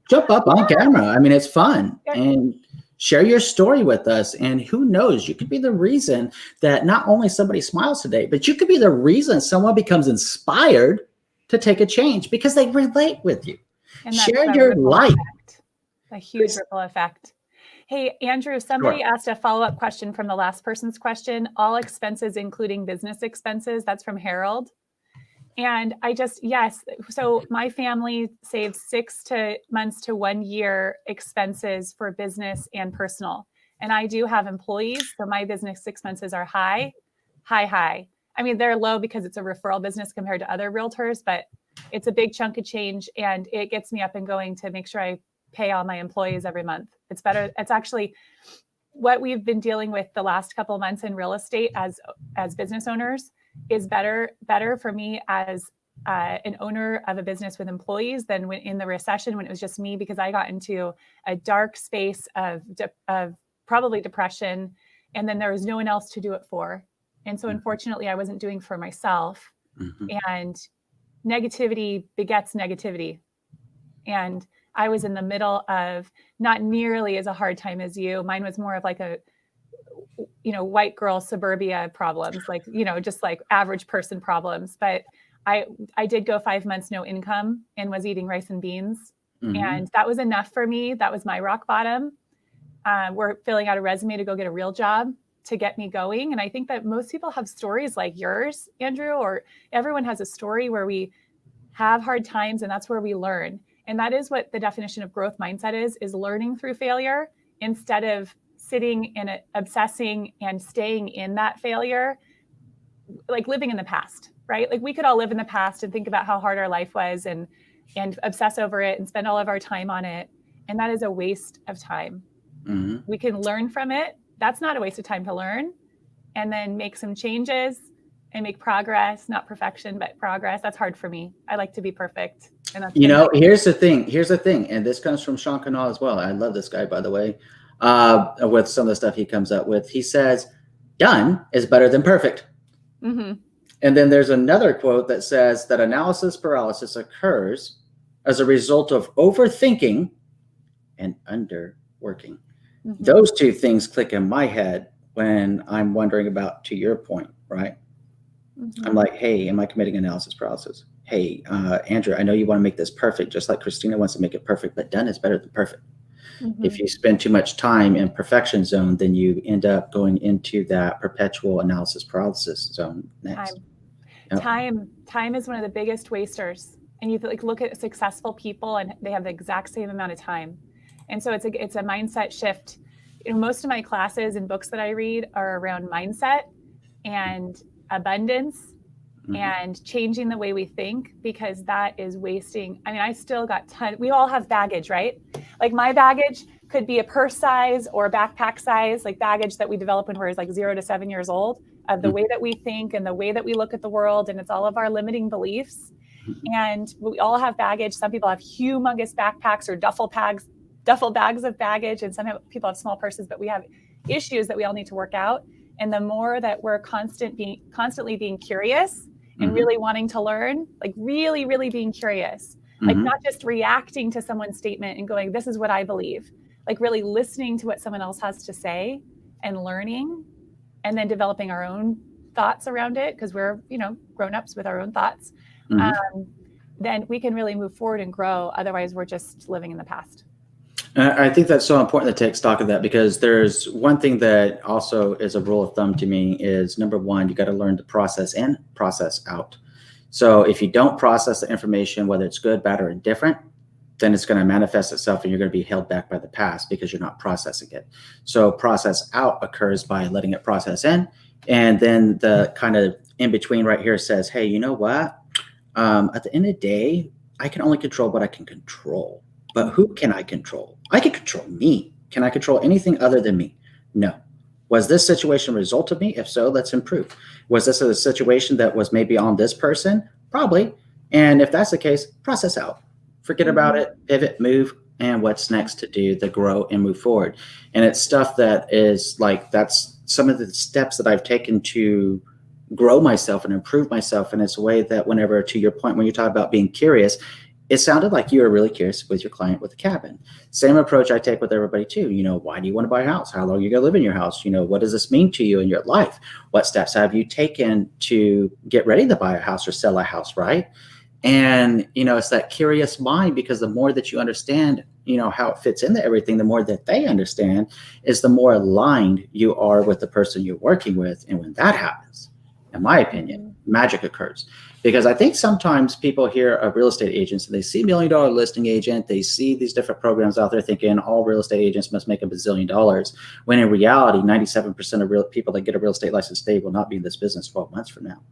Jump up on camera. I mean, it's fun. And share your story with us. And who knows, you could be the reason that not only somebody smiles today, but you could be the reason someone becomes inspired to take a change because they relate with you. And share your life. Effect. A huge ripple effect. Hey, Andrew, somebody asked a follow-up question from the last person's question. All expenses, including business expenses. That's from Harold. And yes. So my family saves 6 months to 1 year expenses for business and personal. And I do have employees. So my business expenses are high. I mean, they're low because it's a referral business compared to other realtors, but it's a big chunk of change, and it gets me up and going to make sure I pay all my employees every month. It's better. It's actually what we've been dealing with the last couple of months in real estate as business owners is better for me as an owner of a business with employees than when in the recession, when it was just me, because I got into a dark space of probably depression, and then there was no one else to do it for. And so unfortunately I wasn't doing for myself. Mm-hmm. And negativity begets negativity. And I was in the middle of not nearly as a hard time as you. Mine was more of like a, white girl suburbia problems, like, just like average person problems. But I did go 5 months, no income, and was eating rice and beans. Mm-hmm. And that was enough for me. That was my rock bottom. We're filling out a resume to go get a real job to get me going. And I think that most people have stories like yours, Andrew, or everyone has a story where we have hard times, and that's where we learn. And that is what the definition of growth mindset is learning through failure instead of sitting and obsessing and staying in that failure, like living in the past, right? Like we could all live in the past and think about how hard our life was and obsess over it and spend all of our time on it. And that is a waste of time. Mm-hmm. We can learn from it. That's not a waste of time to learn, and then make some changes and make progress, not perfection, but progress. That's hard for me. I like to be perfect. And that's Here's the thing. And this comes from Sean Canal as well. I love this guy, by the way, with some of the stuff he comes up with. He says, done is better than perfect. Mm-hmm. And then there's another quote that says that analysis paralysis occurs as a result of overthinking and underworking. Mm-hmm. Those two things click in my head when I'm wondering about, to your point, right? Mm-hmm. I'm like, hey, am I committing analysis paralysis? Hey, Andrew, I know you want to make this perfect, just like Christina wants to make it perfect, but done is better than perfect. Mm-hmm. If you spend too much time in perfection zone, then you end up going into that perpetual analysis paralysis zone next. Time is one of the biggest wasters. And you look at successful people and they have the exact same amount of time. And so it's a mindset shift. Most of my classes and books that I read are around mindset and abundance. Mm-hmm. And changing the way we think, because that is wasting. I mean, I still got we all have baggage, right? Like my baggage could be a purse size or a backpack size, like baggage that we develop when we're like 0 to 7 years old, of the way that we think and the way that we look at the world. And it's all of our limiting beliefs. And we all have baggage. Some people have humongous backpacks or duffel bags of baggage. And some people have small purses, but we have issues that we all need to work out. And the more that we're constantly being curious, and really wanting to learn, like really, really being curious, like not just reacting to someone's statement and going, this is what I believe, like really listening to what someone else has to say and learning, and then developing our own thoughts around it, because we're, grown-ups with our own thoughts, then we can really move forward and grow. Otherwise, we're just living in the past. I think that's so important to take stock of that, because there's one thing that also is a rule of thumb to me is, number one, you got to learn to process in, process out. So if you don't process the information, whether it's good, bad, or indifferent, then it's going to manifest itself and you're going to be held back by the past because you're not processing it. So process out occurs by letting it process in. And then the kind of in between right here says, hey, you know what? At the end of the day, I can only control what I can control. But who can I control? I can control me. Can I control anything other than me? No. Was this situation a result of me? If so, let's improve. Was this a situation that was maybe on this person? Probably. And if that's the case, process out. Forget about it, pivot, move, and what's next to do to grow and move forward. And it's stuff that is like, that's some of the steps that I've taken to grow myself and improve myself. And it's a way that whenever, to your point, when you talk about being curious, it sounded like you were really curious with your client with the cabin. Same approach I take with everybody too. Why do you want to buy a house? How long are you going to live in your house? What does this mean to you in your life? What steps have you taken to get ready to buy a house or sell a house, right? And, it's that curious mind, because the more that you understand, how it fits into everything, the more that they understand is the more aligned you are with the person you're working with. And when that happens, in my opinion, magic occurs. Because I think sometimes people hear of real estate agents and they see $1 million listing agent, they see these different programs out there thinking all real estate agents must make $1 bazillion, when in reality, 97% of real people that get a real estate license today will not be in this business 12 months from now.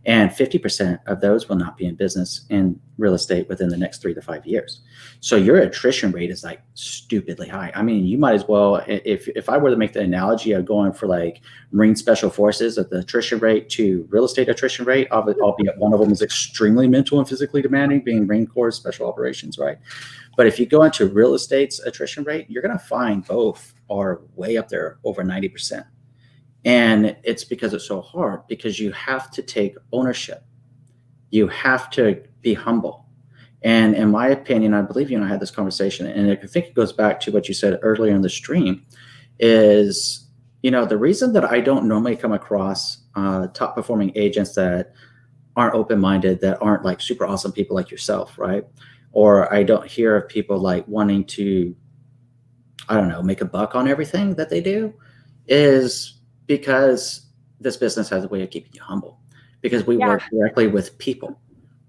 And 50% of those will not be in business in real estate within the next 3 to 5 years. So your attrition rate is like stupidly high. I mean, you might as well, if I were to make the analogy of going for like Marine Special Forces at the attrition rate to real estate attrition rate, albeit one of them is extremely mental and physically demanding, being Marine Corps Special Operations, right? But if you go into real estate's attrition rate, you're going to find both are way up there, over 90%. And it's because it's so hard, because you have to take ownership. You have to be humble. And in my opinion, I believe, I had this conversation, and I think it goes back to what you said earlier in the stream, is, the reason that I don't normally come across top performing agents that aren't open-minded, that aren't like super awesome people like yourself, right? Or I don't hear of people like wanting to, make a buck on everything that they do, is because this business has a way of keeping you humble, because we work directly with people.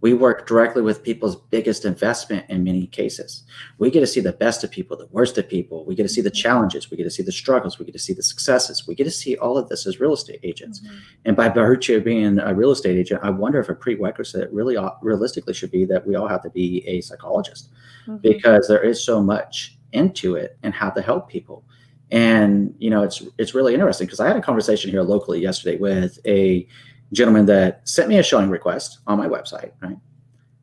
We work directly with people's biggest investment in many cases. We get to see the best of people, the worst of people. We get to see the challenges. We get to see the struggles. We get to see the successes. We get to see all of this as real estate agents. And by virtue of being a real estate agent, I wonder if a prerequisite really realistically should be that we all have to be a psychologist, because there is so much into it and how to help people. And, it's really interesting, because I had a conversation here locally yesterday with a gentleman that sent me a showing request on my website, right?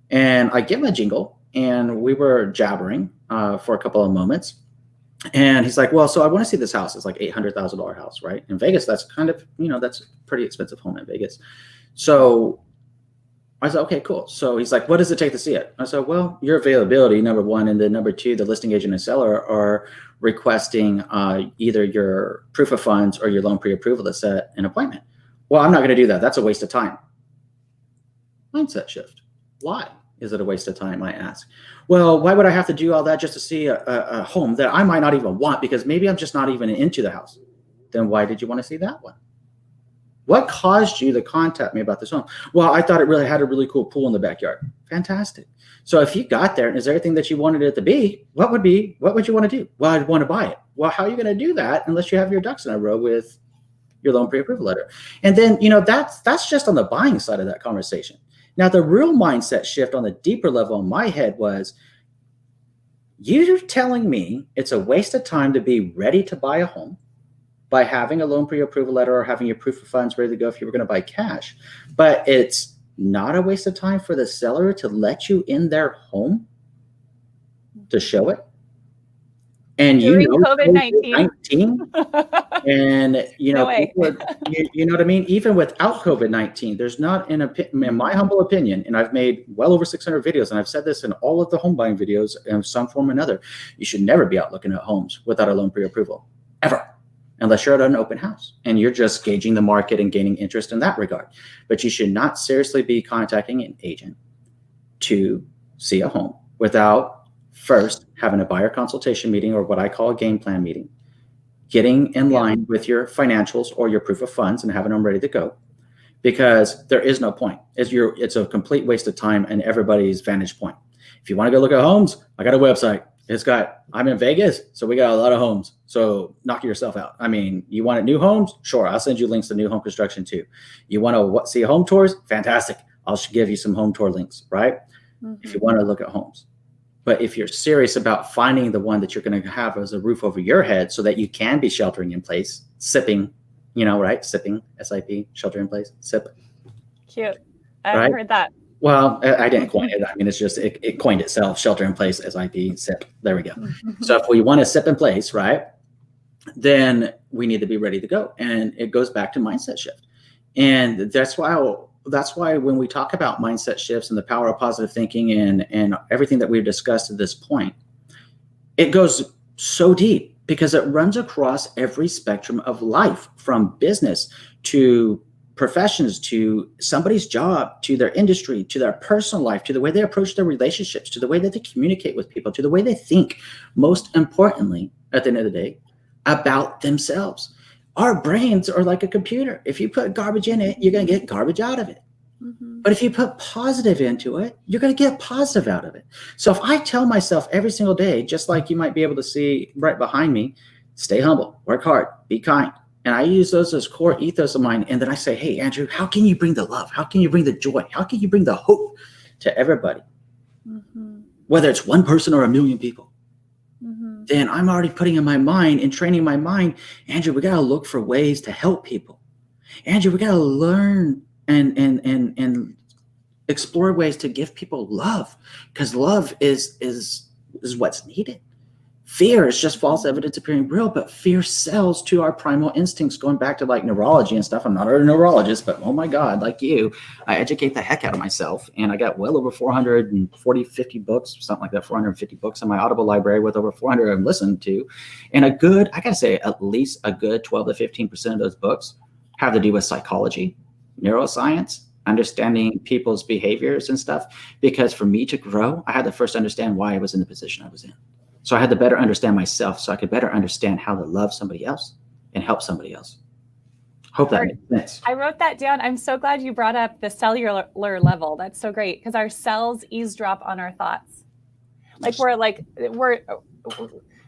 And I give him a jingle, and we were jabbering for a couple of moments. And he's like, well, so I want to see this house. It's like $800,000 house, right? In Vegas, that's kind of, that's a pretty expensive home in Vegas. So I said, okay, cool. So he's like, what does it take to see it? I said, well, your availability, number one, and then number two, the listing agent and seller are requesting either your proof of funds or your loan pre-approval to set an appointment. Well, I'm not going to do that. That's a waste of time. Mindset shift. Why is it a waste of time, I ask? Well, why would I have to do all that just to see a home that I might not even want, because maybe I'm just not even into the house? Then why did you want to see that one? What caused you to contact me about this home? Well, I thought it really had a really cool pool in the backyard. Fantastic. So if you got there and is everything that you wanted it to be, what would you want to do? Well, I'd want to buy it. Well, how are you going to do that unless you have your ducks in a row with your loan pre-approval letter? And then, that's just on the buying side of that conversation. Now, the real mindset shift on the deeper level in my head was, you're telling me it's a waste of time to be ready to buy a home by having a loan pre-approval letter or having your proof of funds ready to go if you were going to buy cash. But it's not a waste of time for the seller to let you in their home to show it. And during COVID-19. And, No way. you know what I mean? Even without COVID-19, there's not, in my humble opinion, and I've made well over 600 videos, and I've said this in all of the home buying videos in some form or another, you should never be out looking at homes without a loan pre-approval, ever. Unless you're at an open house and you're just gauging the market and gaining interest in that regard. But you should not seriously be contacting an agent to see a home without first having a buyer consultation meeting, or what I call a game plan meeting, getting in line with your financials or your proof of funds and having them ready to go. Because there is no point. It's a complete waste of time and everybody's vantage point. If you want to go look at homes, I got a website. I'm in Vegas, so we got a lot of homes. So knock yourself out. I mean, you want new homes? Sure, I'll send you links to new home construction too. You want to see home tours? Fantastic. I'll give you some home tour links, right? Mm-hmm. If you want to look at homes. But if you're serious about finding the one that you're going to have as a roof over your head so that you can be sheltering in place, sipping, right? Sipping, SIP, shelter in place, sip. Cute. I haven't heard that. Well, I didn't coin it. I mean, it's just, it coined itself, shelter in place, SIP, SIP. There we go. Mm-hmm. So if we want to sip in place, right, then we need to be ready to go. And it goes back to mindset shift. And that's why when we talk about mindset shifts and the power of positive thinking and everything that we've discussed at this point, it goes so deep because it runs across every spectrum of life, from business to professions, to somebody's job, to their industry, to their personal life, to the way they approach their relationships, to the way that they communicate with people, to the way they think, most importantly, at the end of the day, about themselves. Our brains are like a computer. If you put garbage in it, you're going to get garbage out of it. Mm-hmm. But if you put positive into it, you're going to get positive out of it. So if I tell myself every single day, just like you might be able to see right behind me, stay humble, work hard, be kind. And I use those as core ethos of mine. And then I say, hey, Andrew, how can you bring the love? How can you bring the joy? How can you bring the hope to everybody? Mm-hmm. Whether it's one person or a million people. Mm-hmm. Then I'm already putting in my mind and training my mind, Andrew, we got to look for ways to help people. Andrew, we got to learn and explore ways to give people love, because love is what's needed. Fear is just false evidence appearing real, but fear sells to our primal instincts, going back to like neurology and stuff. I'm not a neurologist, but oh my God, like you, I educate the heck out of myself. And I got well over 50 books, something like that, 450 books in my Audible library with over 400 I've listened to. And I gotta say, at least a good 12 to 15% of those books have to do with psychology, neuroscience, understanding people's behaviors and stuff. Because for me to grow, I had to first understand why I was in the position I was in. So I had to better understand myself so I could better understand how to love somebody else and help somebody else. Hope that makes sense. I wrote that down. I'm so glad you brought up the cellular level. That's so great, because our cells eavesdrop on our thoughts.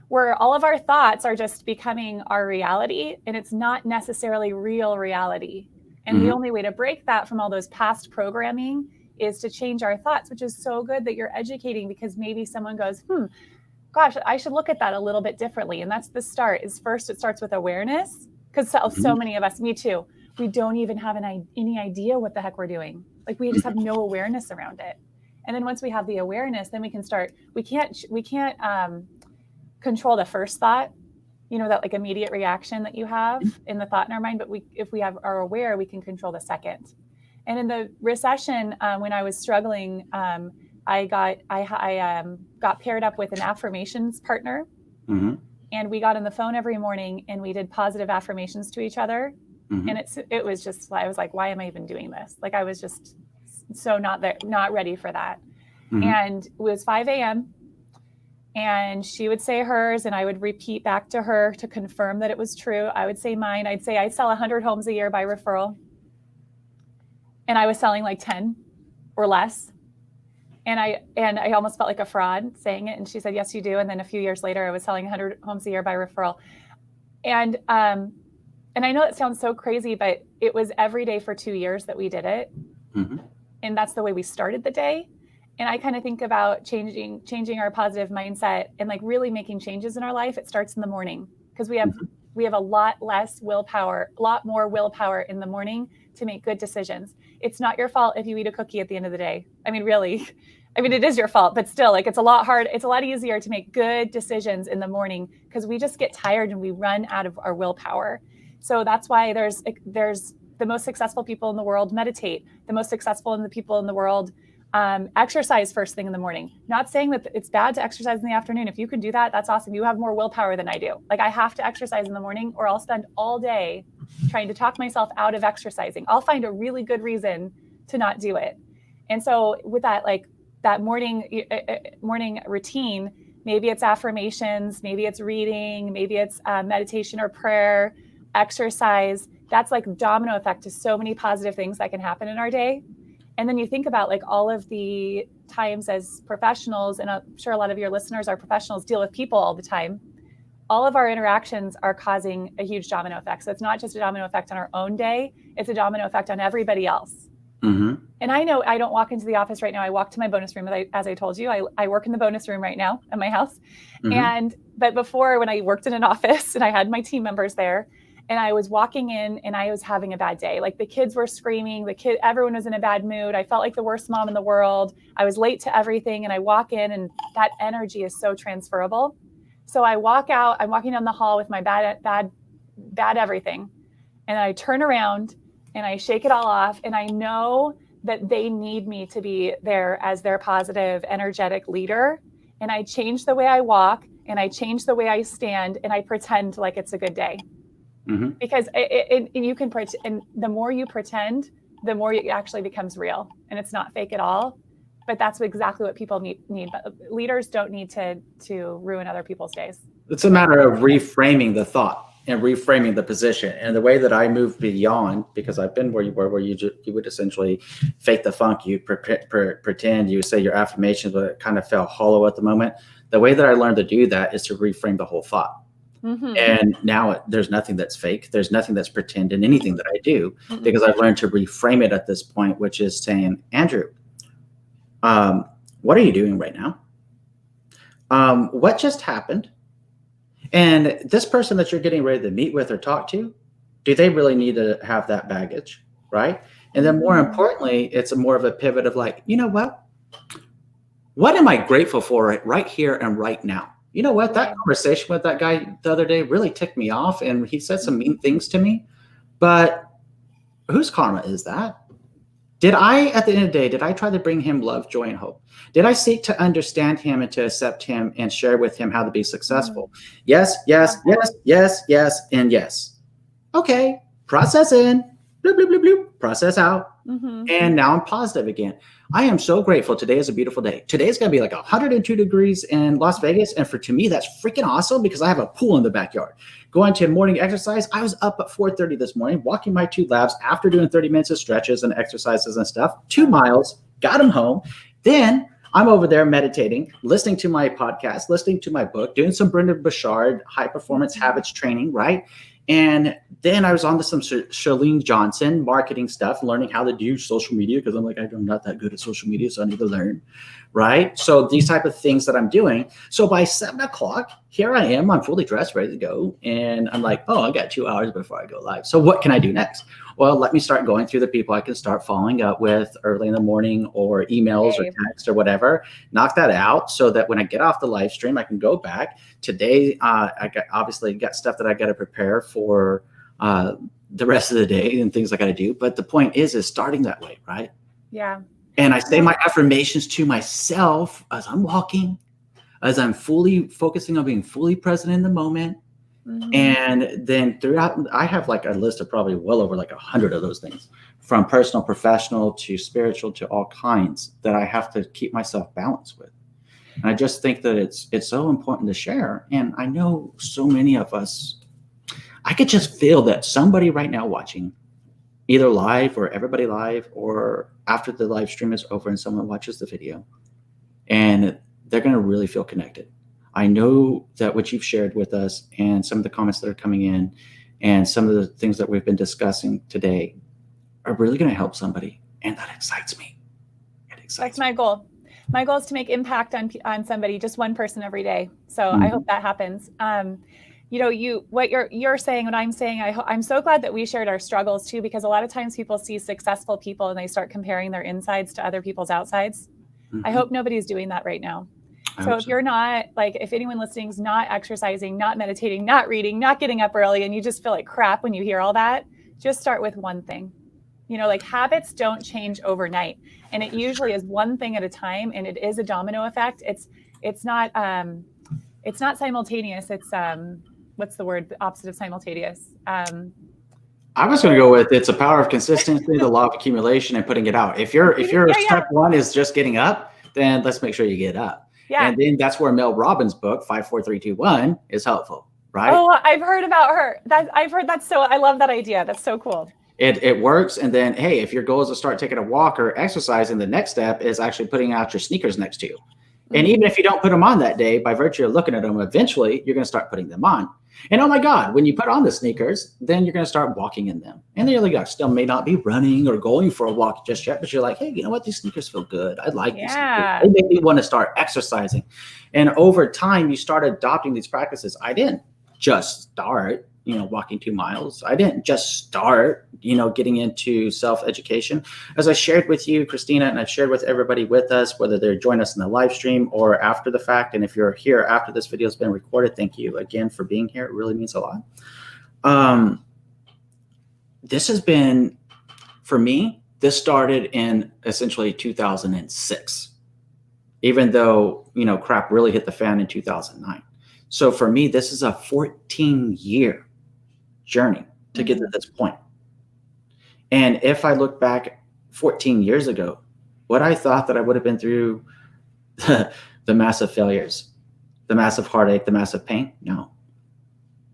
We're all of our thoughts are just becoming our reality, and it's not necessarily real reality. And the only way to break that from all those past programming is to change our thoughts, which is so good that you're educating, because maybe someone goes, gosh, I should look at that a little bit differently. And that's the start. Is first, it starts with awareness, because so many of us, me too, we don't even have any idea what the heck we're doing. Like we just have no awareness around it. And then once we have the awareness, then we can start, we can't control the first thought, that like immediate reaction that you have in the thought in our mind, but if we are aware, we can control the second. And in the recession, when I was struggling, I got paired up with an affirmations partner, and we got on the phone every morning and we did positive affirmations to each other. And it was just, I was like, why am I even doing this? Like I was just so not ready for that. And it was 5 a.m. and she would say hers and I would repeat back to her to confirm that it was true. I would say mine. I'd say I sell 100 homes a year by referral. And I was selling like 10 or less. And I almost felt like a fraud saying it. And she said, yes, you do. And then a few years later, I was selling 100 homes a year by referral. And I know it sounds so crazy, but it was every day for 2 years that we did it. And that's the way we started the day. And I kind of think about changing our positive mindset and like really making changes in our life. It starts in the morning because we have a lot less willpower, a lot more willpower in the morning to make good decisions. It's not your fault if you eat a cookie at the end of the day. I mean, really, it is your fault, but still, like it's a lot easier to make good decisions in the morning because we just get tired and we run out of our willpower. So that's why there's the most successful people in the world meditate. The most successful people in the world exercise first thing in the morning. Not saying that it's bad to exercise in the afternoon. If you can do that, that's awesome. You have more willpower than I do. Like I have to exercise in the morning or I'll spend all day trying to talk myself out of exercising. I'll find a really good reason to not do it. And so with that, like that morning routine, maybe it's affirmations, maybe it's reading, maybe it's meditation or prayer, exercise. That's like domino effect to so many positive things that can happen in our day. And then you think about like all of the times as professionals, and I'm sure a lot of your listeners are professionals, deal with people all the time. All of our interactions are causing a huge domino effect. So it's not just a domino effect on our own day, it's a domino effect on everybody else. And I know I don't walk into the office right now. I walk to my bonus room, as I told you. I work in the bonus room right now at my house. But before, when I worked in an office and I had my team members there, and I was walking in and I was having a bad day. Like the kids were screaming, everyone was in a bad mood. I felt like the worst mom in the world. I was late to everything. And I walk in and that energy is so transferable. So I walk out, I'm walking down the hall with my bad everything. And I turn around and I shake it all off. And I know that they need me to be there as their positive, energetic leader. And I change the way I walk and I change the way I stand and I pretend like it's a good day. Because you can pretend, and the more you pretend, the more it actually becomes real, and it's not fake at all. But that's exactly what people need. But leaders don't need to ruin other people's days. It's a matter of reframing the thought and reframing the position. And the way that I move beyond, because I've been where you were, where you would essentially fake the funk, you pretend, you say your affirmations, but it kind of felt hollow at the moment. The way that I learned to do that is to reframe the whole thought. And now there's nothing that's fake. There's nothing that's pretend in anything that I do, because I've learned to reframe it at this point, which is saying, Andrew, what are you doing right now? What just happened? And this person that you're getting ready to meet with or talk to, do they really need to have that baggage, right? And then more importantly, it's more of a pivot of like, you know what am I grateful for right here and right now? You know what? That conversation with that guy the other day really ticked me off, and he said some mean things to me. But whose karma is that? Did I, at the end of the day, did I try to bring him love, joy, and hope? Did I seek to understand him and to accept him and share with him how to be successful? Yes, yes, yes, yes, yes, and yes. Okay, process in, bloop, bloop, bloop, bloop, process out. And now I'm positive again. I am so grateful. Today is a beautiful day. Today is going to be like 102 degrees in Las Vegas. And to me, that's freaking awesome because I have a pool in the backyard. Going to morning exercise. I was up at 4:30 this morning, walking my 2 laps after doing 30 minutes of stretches and exercises and stuff. 2 miles, got them home. Then I'm over there meditating, listening to my podcast, listening to my book, doing some Brendan Burchard high performance habits training, right? And then I was on to some Charlene Johnson marketing stuff, learning how to do social media because I'm like, I'm not that good at social media, so I need to learn, right? So these type of things that I'm doing. So by 7 o'clock, here I am, I'm fully dressed, ready to go. And I'm like, oh, I got 2 hours before I go live. So what can I do next? Well, let me start going through the people I can start following up with early in the morning, or emails or text or whatever, knock that out so that when I get off the live stream, I can go back. Today, I obviously got stuff that I got to prepare for the rest of the day and things I got to do. But the point is starting that way, right? Yeah. And I say my affirmations to myself as I'm walking, as I'm fully focusing on being fully present in the moment. Mm-hmm. And then throughout, I have like a list of probably well over like 100 of those things, from personal, professional to spiritual to all kinds, that I have to keep myself balanced with. And I just think that it's so important to share. And I know so many of us, I could just feel that somebody right now watching, either live or everybody live, or after the live stream is over and someone watches the video, and they're going to really feel connected. I know that what you've shared with us and some of the comments that are coming in and some of the things that we've been discussing today are really going to help somebody. And that excites me. That's my goal. My goal is to make impact on somebody, just one person every day. So I hope that happens. What you're saying, what I'm saying, I'm so glad that we shared our struggles too, because a lot of times people see successful people and they start comparing their insides to other people's outsides. I hope nobody's doing that right now. So if you're not, like, if anyone listening is not exercising, not meditating, not reading, not getting up early, and you just feel like crap when you hear all that, just start with one thing. Like, habits don't change overnight, and it usually is one thing at a time, and it is a domino effect. It's not simultaneous. It's what's the word? The opposite of simultaneous. I was going to go with, it's a power of consistency, the law of accumulation, and putting it out. If your step one is just getting up, then let's make sure you get up. Yeah. And then that's where Mel Robbins' book, 5, 4, 3, 2, 1 is helpful, right? Oh, I've heard about her. I love that idea. That's so cool. It works. And then, hey, if your goal is to start taking a walk or exercising, the next step is actually putting out your sneakers next to you. And even if you don't put them on that day, by virtue of looking at them, eventually you're going to start putting them on. And oh my God, when you put on the sneakers, then you're going to start walking in them. And then you're still may not be running or going for a walk just yet, but you're like, hey, you know what? These sneakers feel good. I like these sneakers. They make me want to start exercising. And over time, you start adopting these practices. I didn't just start, walking 2 miles. I didn't just start, getting into self-education. As I shared with you, Christina, and I've shared with everybody with us, whether they're joining us in the live stream or after the fact. And if you're here after this video has been recorded, thank you again for being here. It really means a lot. This has been, for me, this started in essentially 2006, even though, crap really hit the fan in 2009. So for me, this is a 14-year journey to get to this point. And if I look back 14 years ago, what I thought that I would have been through the massive failures, the massive heartache, the massive pain, no,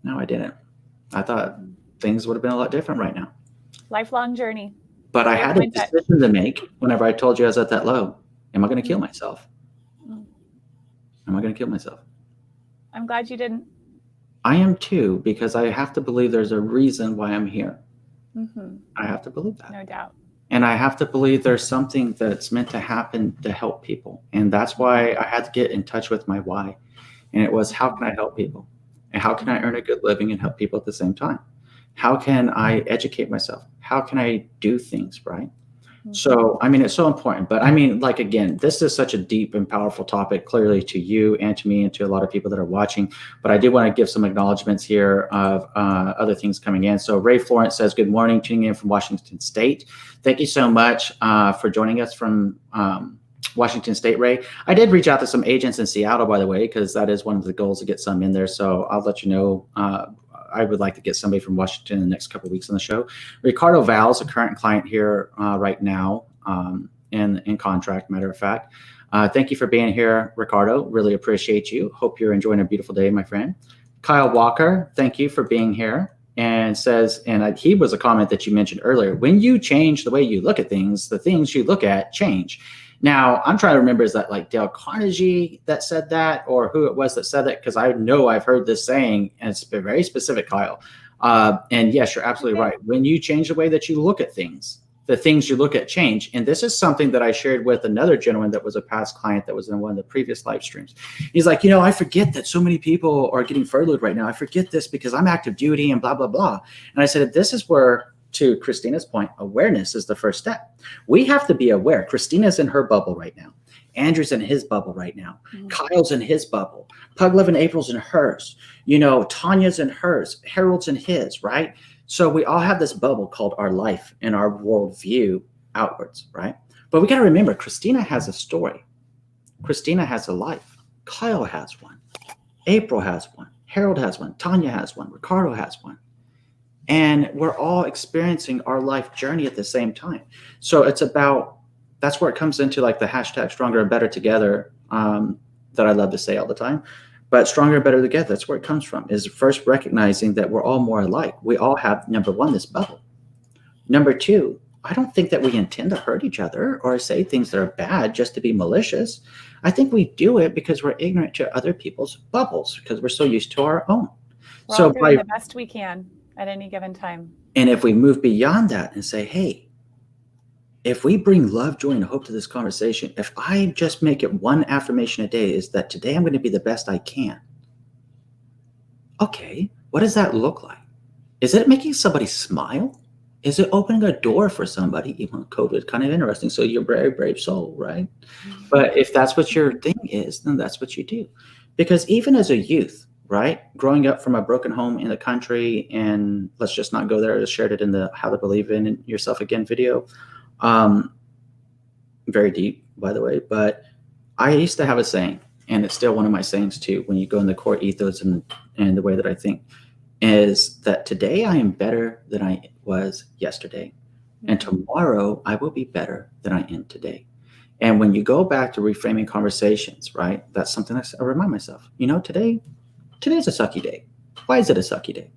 I didn't. I thought things would have been a lot different right now. Lifelong journey. But I had a decision to make whenever I told you I was at that low. Am I going to kill myself? Am I going to kill myself? I'm glad you didn't. I am too, because I have to believe there's a reason why I'm here. I have to believe that. No doubt. And I have to believe there's something that's meant to happen to help people. And that's why I had to get in touch with my why. And it was, how can I help people? And how can I earn a good living and help people at the same time? How can I educate myself? How can I do things, right? So, it's so important. But again, this is such a deep and powerful topic, clearly to you and to me and to a lot of people that are watching. But I do want to give some acknowledgments here of other things coming in. So Ray Florence says, good morning, tuning in from Washington State. Thank you so much for joining us from Washington State, Ray. I did reach out to some agents in Seattle, by the way, because that is one of the goals to get some in there. So I'll let you know. I would like to get somebody from Washington in the next couple of weeks on the show. Ricardo Val's a current client here right now in contract, matter of fact. Thank you for being here, Ricardo. Really appreciate you. Hope you're enjoying a beautiful day, my friend. Kyle Walker, thank you for being here. And says, he was a comment that you mentioned earlier, when you change the way you look at things, the things you look at change. Now, I'm trying to remember, is that like Dale Carnegie that said that, or who it was that said that? Because I know I've heard this saying, and it's been very specific, Kyle. And yes, you're absolutely right. When you change the way that you look at things, the things you look at change. And this is something that I shared with another gentleman that was a past client that was in one of the previous live streams. He's like, I forget that so many people are getting furloughed right now. I forget this because I'm active duty and blah, blah, blah. And I said, this is where, to Christina's point, awareness is the first step. We have to be aware. Christina's in her bubble right now. Andrew's in his bubble right now. Mm-hmm. Kyle's in his bubble. Pug Love and April's in hers. Tanya's in hers. Harold's in his, right? So we all have this bubble called our life and our worldview outwards, right? But we got to remember, Christina has a story. Christina has a life. Kyle has one. April has one. Harold has one. Tanya has one. Ricardo has one. And we're all experiencing our life journey at the same time. So it's about, that's where it comes into like the hashtag stronger and better together that I love to say all the time. But stronger and better together, that's where it comes from, is first recognizing that we're all more alike. We all have, number one, this bubble. Number two, I don't think that we intend to hurt each other or say things that are bad just to be malicious. I think we do it because we're ignorant to other people's bubbles, because we're so used to our own. We're all doing the best we can at any given time. And if we move beyond that and say, hey, if we bring love, joy, and hope to this conversation, if I just make it one affirmation a day, is that today I'm going to be the best I can. Okay, what does that look like? Is it making somebody smile? Is it opening a door for somebody? Even COVID, kind of interesting. So you're a very brave soul, right? Mm-hmm. But if that's what your thing is, then that's what you do. Because even as a youth, right, growing up from a broken home in the country, and let's just not go there, I shared it in the How to Believe in Yourself Again video. Very deep, by the way, but I used to have a saying, and it's still one of my sayings too, when you go in the core ethos and the way that I think, is that today I am better than I was yesterday. And tomorrow I will be better than I am today. And when you go back to reframing conversations, right, that's something I remind myself, today's a sucky day. Why is it a sucky day?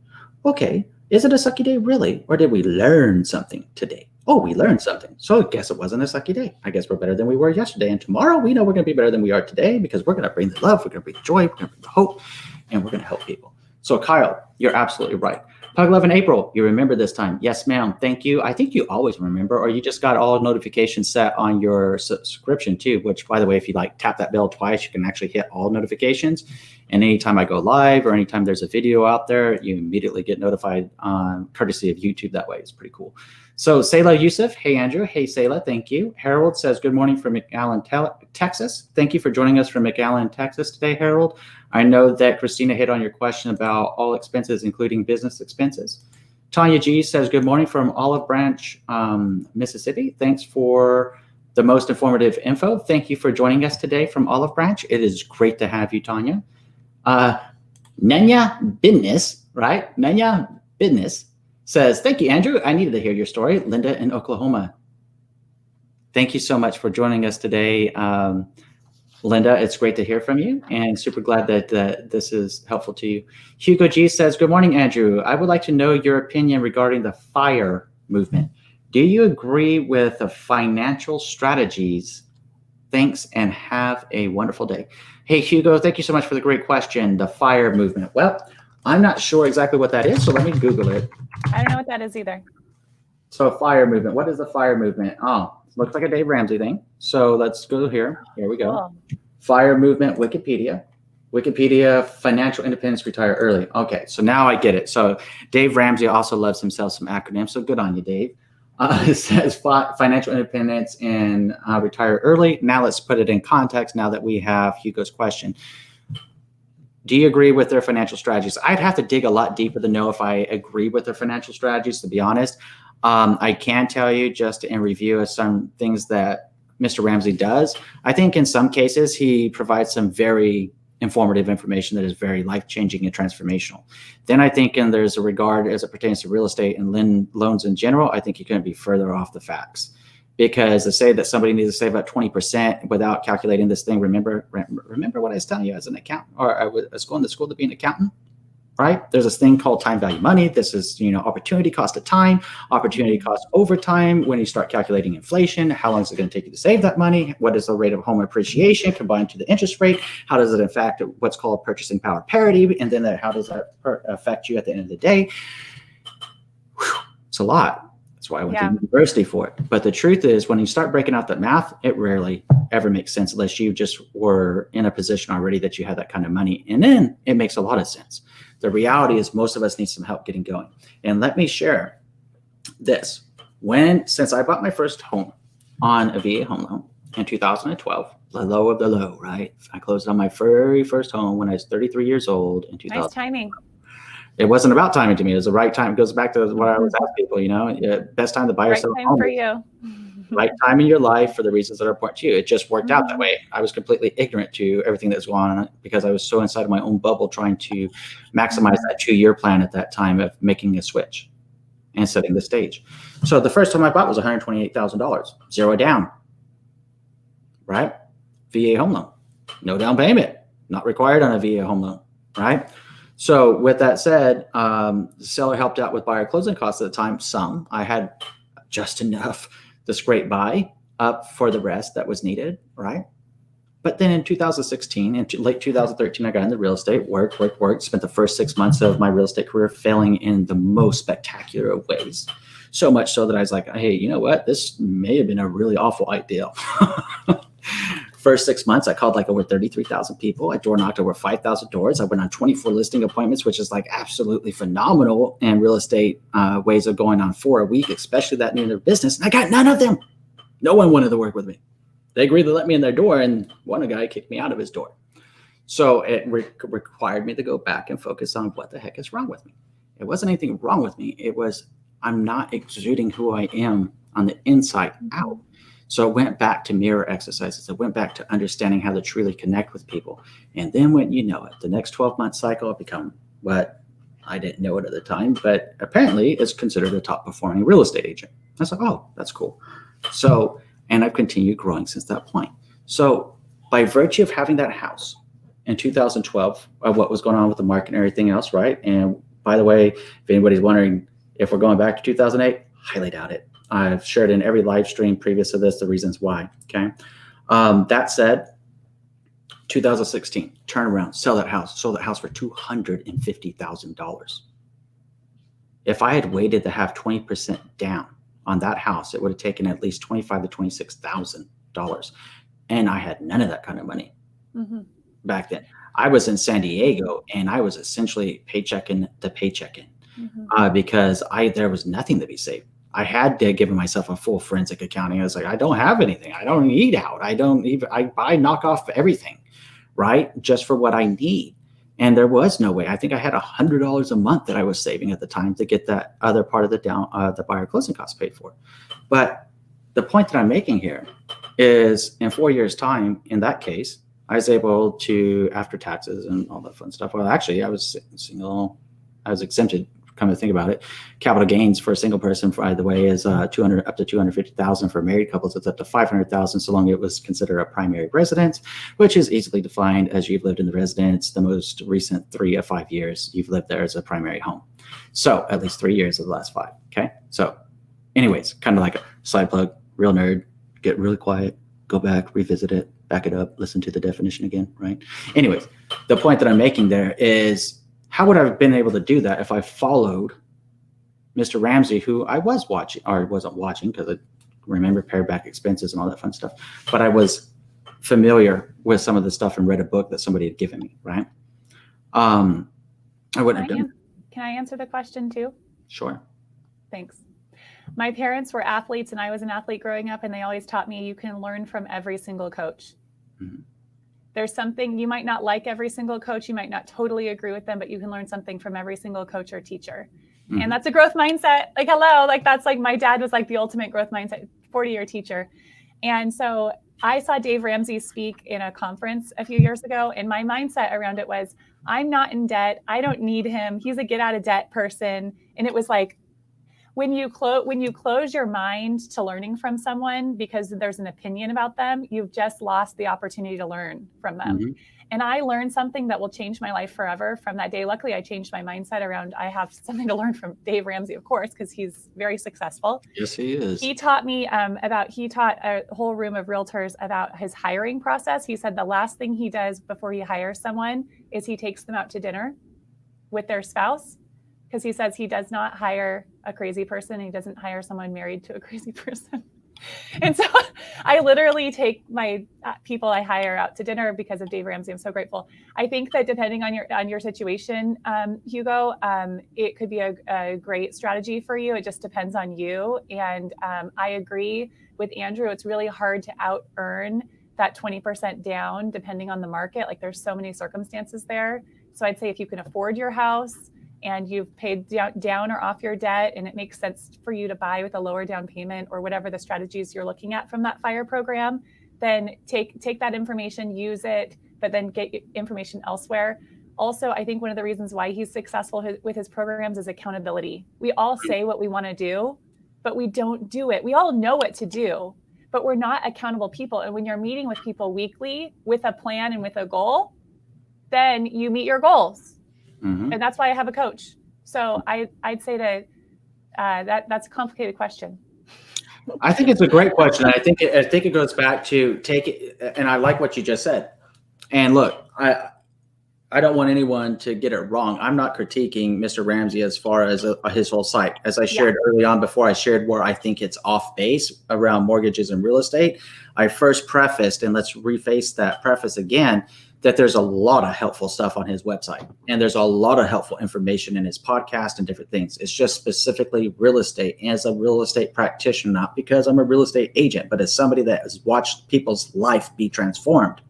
Okay, is it a sucky day really? Or did we learn something today? Oh, we learned something. So I guess it wasn't a sucky day. I guess we're better than we were yesterday. And tomorrow we know we're going to be better than we are today, because we're going to bring the love, we're going to bring the joy, we're going to bring the hope, and we're going to help people. So Kyle, you're absolutely right. Pug Love and April, you remember this time. Yes, ma'am. Thank you. I think you always remember, or you just got all notifications set on your subscription too, which, by the way, if you tap that bell twice, you can actually hit all notifications. And anytime I go live or anytime there's a video out there, you immediately get notified courtesy of YouTube that way. It's pretty cool. So Sayla Yusuf, hey Andrew, hey Sayla, thank you. Harold says, good morning from McAllen, Texas. Thank you for joining us from McAllen, Texas today, Harold. I know that Christina hit on your question about all expenses, including business expenses. Tanya G says, good morning from Olive Branch, Mississippi. Thanks for the most informative info. Thank you for joining us today from Olive Branch. It is great to have you, Tanya. Nenya Business, right? Nenya Business says, thank you, Andrew. I needed to hear your story. Linda in Oklahoma. Thank you so much for joining us today. Linda, it's great to hear from you, and super glad that this is helpful to you. Hugo G says, good morning, Andrew. I would like to know your opinion regarding the FIRE movement. Do you agree with the financial strategies? Thanks, and have a wonderful day. Hey, Hugo, thank you so much for the great question. The FIRE movement. Well, I'm not sure exactly what that is, so let me Google it. I don't know what that is either. So FIRE movement. What is the FIRE movement? Oh, looks like a Dave Ramsey thing. So let's go here. Here we go. Cool. FIRE movement, Wikipedia. Wikipedia, financial independence, retire early. Okay, so now I get it. So Dave Ramsey also loves himself some acronyms, so good on you, Dave. It says financial independence and retire early. Now let's put it in context now that we have Hugo's question. Do you agree with their financial strategies? I'd have to dig a lot deeper to know if I agree with their financial strategies, to be honest. I can tell you just in review of some things that Mr. Ramsey does. I think in some cases he provides some very informative information that is very life-changing and transformational. Then I think there's a regard as it pertains to real estate and loans in general, I think you're going to be further off the facts. Because to say that somebody needs to save about 20% without calculating this thing, remember what I was telling you as an accountant, or I was going to school to be an accountant, right? There's this thing called time value money. This is, opportunity cost of time, opportunity cost over time. When you start calculating inflation, how long is it going to take you to save that money? What is the rate of home appreciation combined to the interest rate? How does it affect what's called purchasing power parity? And then how does that affect you at the end of the day? Whew, it's a lot. That's why I went to university for it. But the truth is, when you start breaking out that math, it rarely ever makes sense unless you just were in a position already that you had that kind of money. And then it makes a lot of sense. The reality is most of us need some help getting going. And let me share this. Since I bought my first home on a VA home loan in 2012, the low of the low, right? I closed on my very first home when I was 33 years old in 2000. Nice timing. It wasn't about timing to me. It was the right time. It goes back to what I always ask people, best time to buy or sell a home. Right time for you. Right time in your life for the reasons that are important to you. It just worked out that way. I was completely ignorant to everything that's going on because I was so inside of my own bubble trying to maximize that 2-year plan at that time of making a switch and setting the stage. So the first home I bought was $128,000, 0 down, right? VA home loan, no down payment, not required on a VA home loan, right? So with that said, the seller helped out with buyer closing costs at the time. Some I had just enough to scrape by up for the rest that was needed, right? But then in 2016 and late 2013, I got into real estate, worked, spent the first 6 months of my real estate career failing in the most spectacular of ways. So much so that I was like, hey, you know what? This may have been a really awful idea. First 6 months, I called like over 33,000 people. I door knocked over 5,000 doors. I went on 24 listing appointments, which is like absolutely phenomenal in real estate ways of going on 4 a week, especially that new in their business. And I got none of them. No one wanted to work with me. They agreed to let me in their door, and one guy kicked me out of his door. So it required me to go back and focus on what the heck is wrong with me. It wasn't anything wrong with me. It was I'm not exuding who I am on the inside out. So I went back to mirror exercises. I went back to understanding how to truly connect with people. And then when you know it, the next 12-month cycle, I've become what I didn't know it at the time, but apparently it's considered a top performing real estate agent. I was like, oh, that's cool. So, and I've continued growing since that point. So by virtue of having that house in 2012, of what was going on with the market and everything else, right? And by the way, if anybody's wondering if we're going back to 2008, highly doubt it. I've shared in every live stream previous to this the reasons why. Okay. That said, 2016, turn around, sell that house, sold that house for $250,000. If I had waited to have 20% down on that house, it would have taken at least $25,000 to $26,000. And I had none of that kind of money back then. I was in San Diego and I was essentially paychecking to paychecking because there was nothing to be saved. I had to give myself a full forensic accounting. I was like, I don't have anything. I don't eat out. I buy knockoff everything, right? Just for what I need. And there was no way. I think I had $100 a month that I was saving at the time to get that other part of the buyer closing costs paid for. But the point that I'm making here is in 4 years' time, in that case, I was able to, after taxes and all that fun stuff. Well, actually, I was single. I was exempted. Come to think about it, capital gains for a single person, by the way, is up to $250,000. For married couples, it's up to $500,000, so long it was considered a primary residence, which is easily defined as you've lived in the residence the most recent 3 of 5 years you've lived there as a primary home. So at least 3 years of the last 5. Okay. So, anyways, kind of like a side plug, real nerd, get really quiet, go back, revisit it, back it up, listen to the definition again, right? Anyways, the point that I'm making there is, how would I have been able to do that if I followed Mr. Ramsey, who I was watching, or wasn't watching because I remember pared back expenses and all that fun stuff, but I was familiar with some of the stuff and read a book that somebody had given me, right? I wouldn't have done. Can I answer the question too? Sure. Thanks. My parents were athletes and I was an athlete growing up, and they always taught me you can learn from every single coach. There's something, you might not like every single coach, you might not totally agree with them, but you can learn something from every single coach or teacher. And that's a growth mindset. Like, hello, like that's like my dad was like the ultimate growth mindset, 40-year teacher. And so I saw Dave Ramsey speak in a conference a few years ago, and my mindset around it was, I'm not in debt. I don't need him. He's a get out of debt person. And it was like, when you close your mind to learning from someone because there's an opinion about them, you've just lost the opportunity to learn from them. And I learned something that will change my life forever from that day. Luckily, I changed my mindset around, I have something to learn from Dave Ramsey, of course, because he's very successful. Yes, he is. He taught me he taught a whole room of realtors about his hiring process. He said the last thing he does before he hires someone is he takes them out to dinner with their spouse, because he says he does not hire a crazy person. He doesn't hire someone married to a crazy person. And so I literally take my people I hire out to dinner because of Dave Ramsey. I'm so grateful. I think that depending on your situation, Hugo, it could be a great strategy for you. It just depends on you. And I agree with Andrew. It's really hard to out earn that 20% down depending on the market. Like there's so many circumstances there. So I'd say if you can afford your house and you've paid down or off your debt, and it makes sense for you to buy with a lower down payment or whatever the strategies you're looking at from that FIRE program, then take that information, use it, but then get information elsewhere. Also, I think one of the reasons why he's successful with his programs is accountability. We all say what we want to do, but we don't do it. We all know what to do, but we're not accountable people. And when you're meeting with people weekly with a plan and with a goal, then you meet your goals. Mm-hmm. And that's why I have a coach. So I'd say that's a complicated question. I think it's a great question. I think it goes back to take it, and I like what you just said. And look, I don't want anyone to get it wrong. I'm not critiquing Mr. Ramsey as far as his whole site. As I shared early on before I shared where I think it's off base around mortgages and real estate, I first prefaced, and let's reface that preface again, that there's a lot of helpful stuff on his website. And there's a lot of helpful information in his podcast and different things. It's just specifically real estate. As a real estate practitioner, not because I'm a real estate agent, but as somebody that has watched people's life be transformed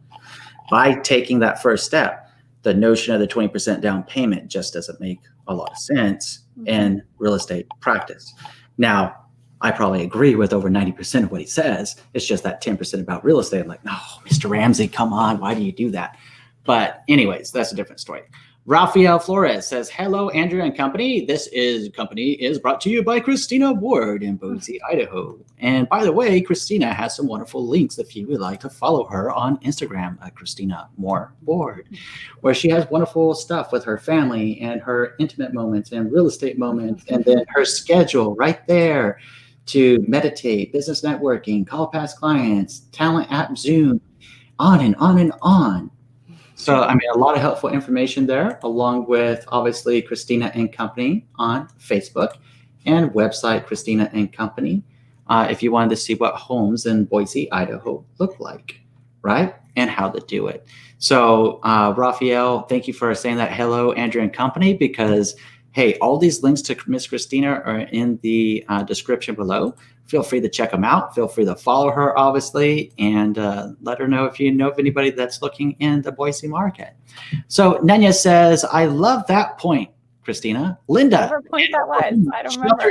by taking that first step. The notion of the 20% down payment just doesn't make a lot of sense in real estate practice. Now, I probably agree with over 90% of what he says. It's just that 10% about real estate. I'm like, no, Mr. Ramsey, come on. Why do you do that? But anyways, that's a different story. Rafael Flores says, hello, Andrew and company. This company is brought to you by Christina Ward in Boise, Idaho. And by the way, Christina has some wonderful links if you would like to follow her on Instagram at Christina Moore Ward, where she has wonderful stuff with her family and her intimate moments and real estate moments, and then her schedule right there to meditate, business networking, call past clients, talent app Zoom, on and on and on. So, I mean, a lot of helpful information there, along with obviously Christina and Company on Facebook and website Christina and Company. If you wanted to see what homes in Boise, Idaho look like, right? And how to do it. So, Raphael, thank you for saying that. Hello, Andrew and Company, because hey, all these links to Miss Christina are in the description below. Feel free to check them out. Feel free to follow her, obviously, and let her know if you know of anybody that's looking in the Boise market. So Nenya says, I love that point, Christina. Linda. Whatever point that was, I don't remember.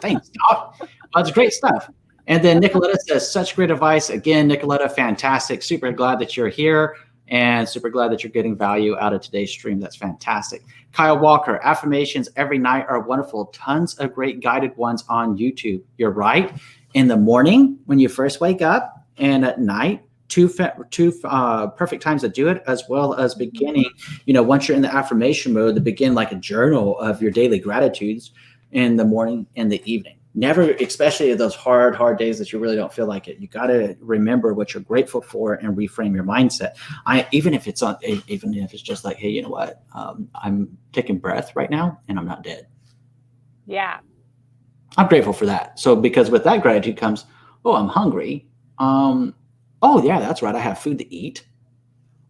Thanks, Doc. That's great stuff. And then Nicoletta says, such great advice. Again, Nicoletta, fantastic. Super glad that you're here and super glad that you're getting value out of today's stream. That's fantastic. Kyle Walker, affirmations every night are wonderful. Tons of great guided ones on YouTube. You're right. In the morning, when you first wake up, and at night, two perfect times to do it, as well as beginning, once you're in the affirmation mode, to begin like a journal of your daily gratitudes in the morning and the evening. Never, especially those hard days that you really don't feel like it. You got to remember what you're grateful for and reframe your mindset. Even if it's just like, hey, you know what? I'm taking breath right now and I'm not dead. Yeah. I'm grateful for that. So because with that gratitude comes, oh, I'm hungry. Oh yeah, that's right. I have food to eat.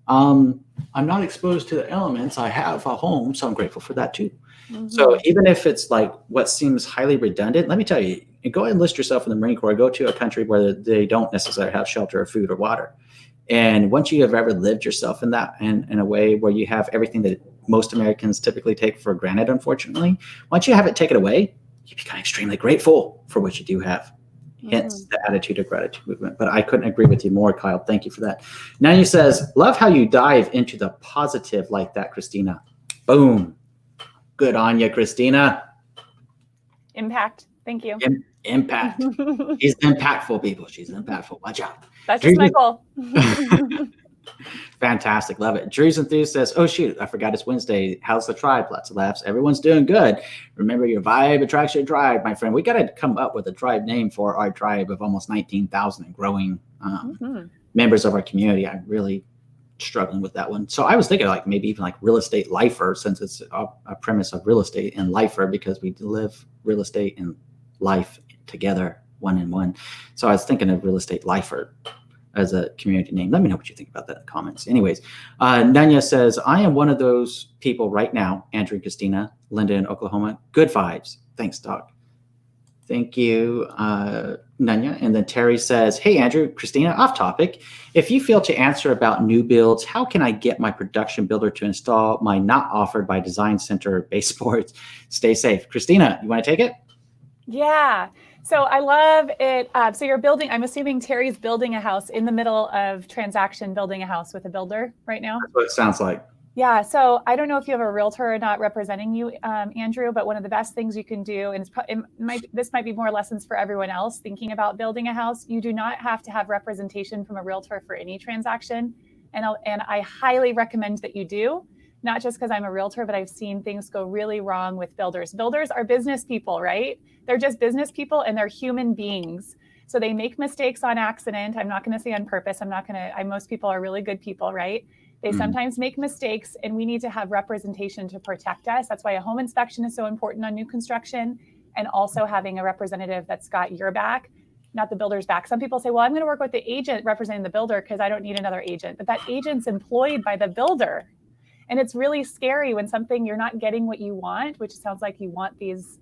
I'm not exposed to the elements. I have a home, so I'm grateful for that too. Mm-hmm. So even if it's like what seems highly redundant, let me tell you, go ahead and enlist yourself in the Marine Corps. Go to a country where they don't necessarily have shelter or food or water. And once you have ever lived yourself in that, in a way where you have everything that most Americans typically take for granted, unfortunately, once you have it taken away, you become extremely grateful for what you do have. Hence the attitude of gratitude movement. But I couldn't agree with you more, Kyle. Thank you for that. Nanya says, love how you dive into the positive like that, Christina. Boom. Good on you, Christina. Impact. Thank you. Impact. She's impactful, people. She's impactful. Watch out. That's just my goal. Fantastic. Love it. Drew's Enthused says, oh, shoot, I forgot it's Wednesday. How's the tribe? Lots of laughs. Everyone's doing good. Remember, your vibe attracts your tribe, my friend. We got to come up with a tribe name for our tribe of almost 19,000 and growing members of our community. I really struggling with that one. So I was thinking like maybe even like real estate lifer, since it's a premise of real estate and lifer, because we live real estate and life together, one in one. So I was thinking of real estate lifer as a community name. Let me know what you think about that in the comments. Anyways, Nanya says, I am one of those people right now, Andrew and Christina, Linda in Oklahoma. Good vibes. Thanks, Doc. Thank you, Nanya. And then Terry says, hey, Andrew, Christina, off topic. If you fail to answer about new builds, how can I get my production builder to install my not offered by Design Center baseboards? Stay safe. Christina, you want to take it? Yeah. So I love it. So you're building, I'm assuming Terry's building a house in the middle of transaction, building a house with a builder right now. That's what it sounds like. Yeah. So I don't know if you have a realtor or not representing you, Andrew, but one of the best things you can do, and this might be more lessons for everyone else thinking about building a house. You do not have to have representation from a realtor for any transaction. And I highly recommend that you do. Not just because I'm a realtor, but I've seen things go really wrong with builders. Builders are business people, right? They're just business people and they're human beings. So they make mistakes on accident. I'm not going to say on purpose. Most people are really good people, right? They sometimes make mistakes and we need to have representation to protect us. That's why a home inspection is so important on new construction, and also having a representative that's got your back, not the builder's back. Some people say, well, I'm going to work with the agent representing the builder because I don't need another agent. But that agent's employed by the builder. And it's really scary when you're not getting what you want, which sounds like you want these,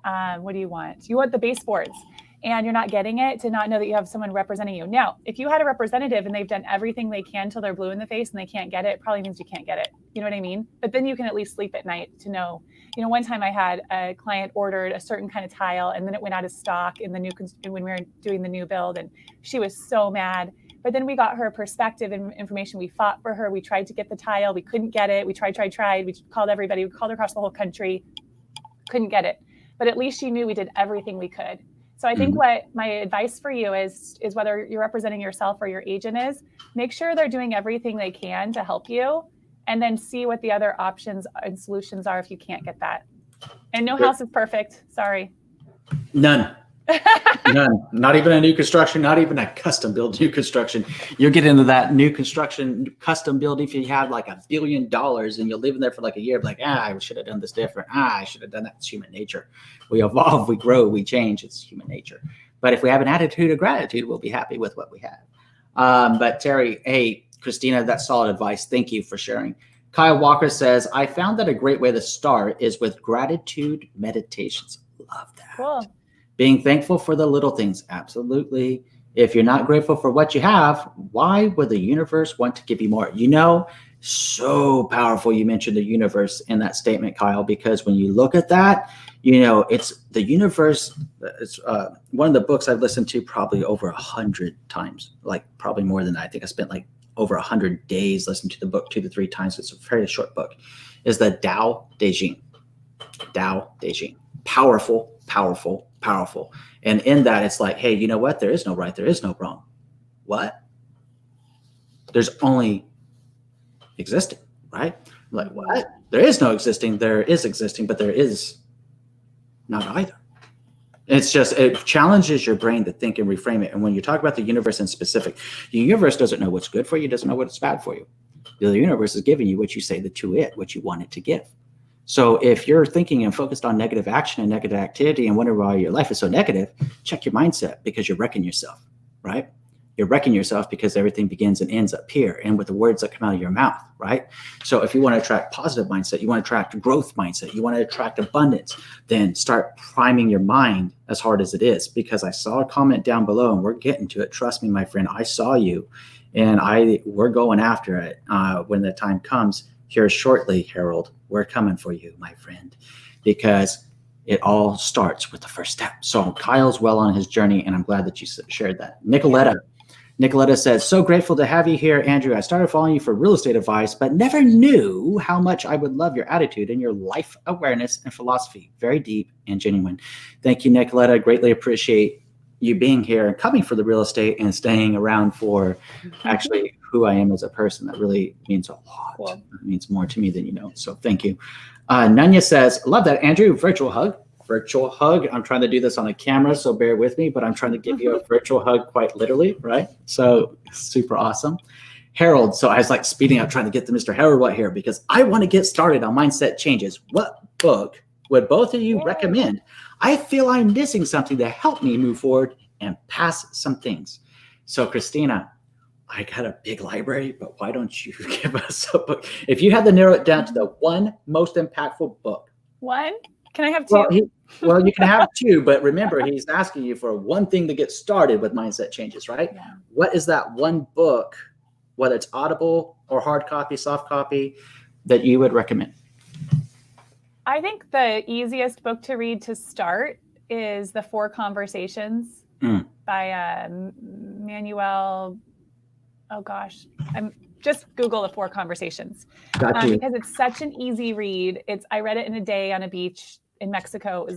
what do you want? You want the baseboards and you're not getting it, to not know that you have someone representing you. Now, if you had a representative and they've done everything they can till they're blue in the face and they can't get it probably means you can't get it. You know what I mean? But then you can at least sleep at night to know. One time I had a client ordered a certain kind of tile and then it went out of stock when we were doing the new build, and she was so mad. But then we got her perspective and information. We fought for her. We tried to get the tile. We couldn't get it. We tried. We called everybody. We called her across the whole country. Couldn't get it. But at least she knew we did everything we could. So I think what my advice for you is whether you're representing yourself or your agent is, make sure they're doing everything they can to help you, and then see what the other options and solutions are if you can't get that. And no house is perfect. Sorry. None. None. Not even a new construction, not even a custom build new construction. You'll get into that new construction custom build if you have like $1 billion and you'll live in there for like a year, like, I should have done this different. I should have done that. It's human nature. We evolve, we grow, we change. It's human nature. But if we have an attitude of gratitude, we'll be happy with what we have. But Terry, hey, Christina, that's solid advice. Thank you for sharing. Kyle Walker says, I found that a great way to start is with gratitude meditations. Love that. Cool. Being thankful for the little things. Absolutely. If you're not grateful for what you have, why would the universe want to give you more? So powerful. You mentioned the universe in that statement, Kyle, because when you look at that, it's the universe. It's one of the books I've listened to probably over 100 times, like probably more than that. I think I spent like over 100 days listening to the book 2 to 3 times. It's a very short book. Is the Tao Te Ching. Tao Te Ching. Powerful, powerful, powerful. And in that, it's like, hey, you know what? There is no right. There is no wrong. What? There's only existing, right? Like, what? There is no existing. There is existing, but there is not either. It's just, it challenges your brain to think and reframe it. And when you talk about the universe in specific, the universe doesn't know what's good for you, doesn't know what's bad for you. The universe is giving you what you say to it, what you want it to give. So if you're thinking and focused on negative action and negative activity and wonder why your life is so negative, check your mindset, because you're wrecking yourself, right? You're wrecking yourself because everything begins and ends up here and with the words that come out of your mouth, right? So if you want to attract positive mindset, you want to attract growth mindset, you want to attract abundance, then start priming your mind as hard as it is. Because I saw a comment down below and we're getting to it. Trust me, my friend, I saw you and we're going after it when the time comes here shortly, Harold. We're coming for you, my friend, because it all starts with the first step. So Kyle's well on his journey, and I'm glad that you shared that. Nicoletta says, so grateful to have you here, Andrew. I started following you for real estate advice, but never knew how much I would love your attitude and your life awareness and philosophy. Very deep and genuine. Thank you, Nicoletta. Greatly appreciate you being here and coming for the real estate and staying around for actually who I am as a person. That really means a lot. Cool. It means more to me than you know. So thank you. Nanya says, love that, Andrew. Virtual hug. I'm trying to do this on a camera, so bear with me, but I'm trying to give you a virtual hug quite literally, right? So super awesome. Harold. So I was like speeding up, trying to get to Mr. Harold right here because I want to get started on mindset changes. What book would both of you recommend? I feel I'm missing something to help me move forward and pass some things. So Christina, I got a big library, but why don't you give us a book? If you had to narrow it down to the one most impactful book. One? Can I have two? Well, you can have two, but remember, he's asking you for one thing to get started with mindset changes, right? Yeah. What is that one book, whether it's Audible or hard copy, soft copy, that you would recommend? I think the easiest book to read to start is The 4 Conversations by Manuel. Oh gosh, I'm just Google The 4 Conversations because it's such an easy read. I read it in a day on a beach in Mexico.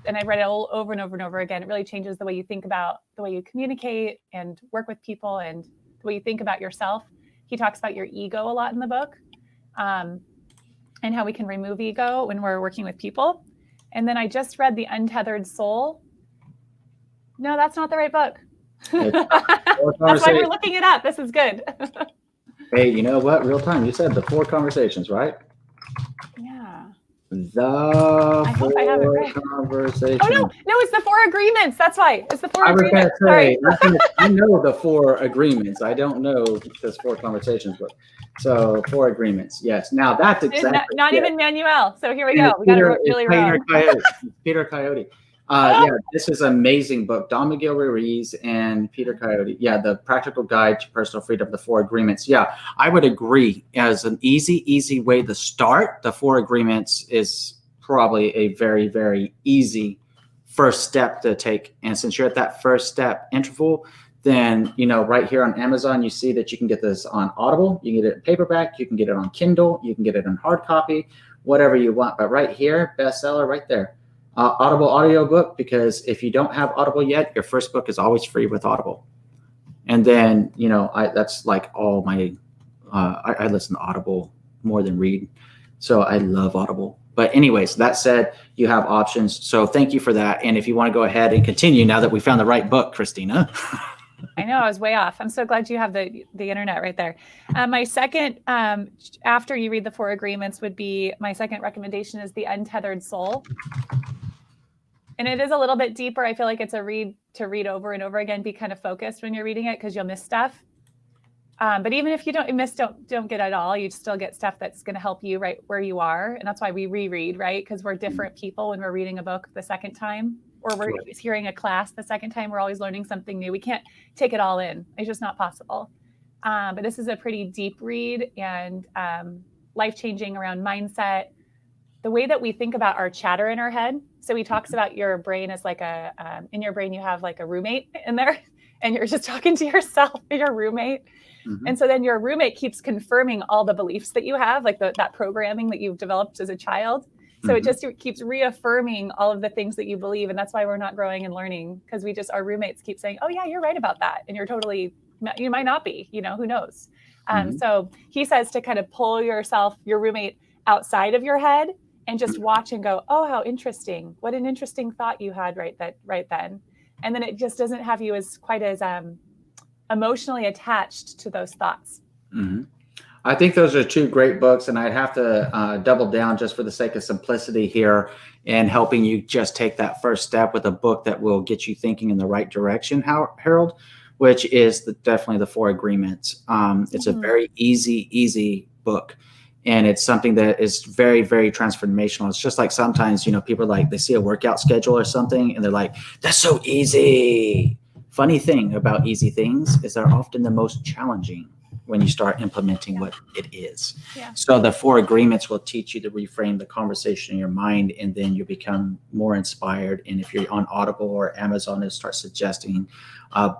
And I read it all over and over and over again. It really changes the way you think about the way you communicate and work with people and the way you think about yourself. He talks about your ego a lot in the book. And how we can remove ego when we're working with people. And then I just read The Untethered Soul. No, that's not the right book. That's why we're looking it up. This is good. Hey, you know what? Real time. You said The 4 Conversations, right? Yeah. I hope I have it right. Conversations. Oh, no, it's The 4 Agreements. That's why. It's The 4 Agreements. Sorry. I know The 4 Agreements. I don't know this 4 Conversations book. So 4 Agreements. Yes. Now that's exactly. Not even Manuel. So here we go. We got it really wrong. Peter Coyote. Yeah, this is an amazing book. Don Miguel Ruiz and Peter Coyote. Yeah, The Practical Guide to Personal Freedom, The 4 Agreements. Yeah, I would agree. As an easy way to start, The 4 Agreements is probably a very, very easy first step to take. And since you're at that first step interval, then, right here on Amazon, you see that you can get this on Audible. You can get it in paperback. You can get it on Kindle. You can get it in hard copy, whatever you want. But right here, bestseller right there. Audible audiobook, because if you don't have Audible yet, your first book is always free with Audible. And then, that's like all my, I listen to Audible more than read. So I love Audible. But anyways, that said, you have options. So thank you for that. And if you want to go ahead and continue now that we found the right book, Christina. I know I was way off. I'm so glad you have the internet right there. My second, after you read The 4 Agreements, would be my second recommendation is The Untethered Soul. And it is a little bit deeper. I feel like it's a read to read over and over again. Be kind of focused when you're reading it because you'll miss stuff. But even if you don't get it all, you still get stuff that's going to help you right where you are. And that's why we reread, right? Because we're different people when we're reading a book the second time, or we're hearing a class the second time. We're always learning something new. We can't take it all in. It's just not possible. But this is a pretty deep read and life-changing around mindset. The way that we think about our chatter in our head. So he talks about your brain as like in your brain, you have like a roommate in there and you're just talking to yourself, your roommate. Mm-hmm. And so then your roommate keeps confirming all the beliefs that you have, like that programming that you've developed as a child. So it just keeps reaffirming all of the things that you believe. And that's why we're not growing and learning, because our roommates keep saying, oh yeah, you're right about that. And you might not be, who knows? So he says to kind of pull your roommate outside of your head and just watch and go, oh, how interesting. What an interesting thought you had right then. And then it just doesn't have you as quite as emotionally attached to those thoughts. Mm-hmm. I think those are 2 great books, and I'd have to double down just for the sake of simplicity here and helping you just take that first step with a book that will get you thinking in the right direction, Harold, which is definitely The 4 Agreements. It's a very easy book. And it's something that is very, very transformational. It's just like sometimes, people they see a workout schedule or something and they're like, that's so easy. Funny thing about easy things is they're often the most challenging when you start implementing what it is. Yeah. So the 4 Agreements will teach you to reframe the conversation in your mind, and then you become more inspired. And if you're on Audible or Amazon, it starts suggesting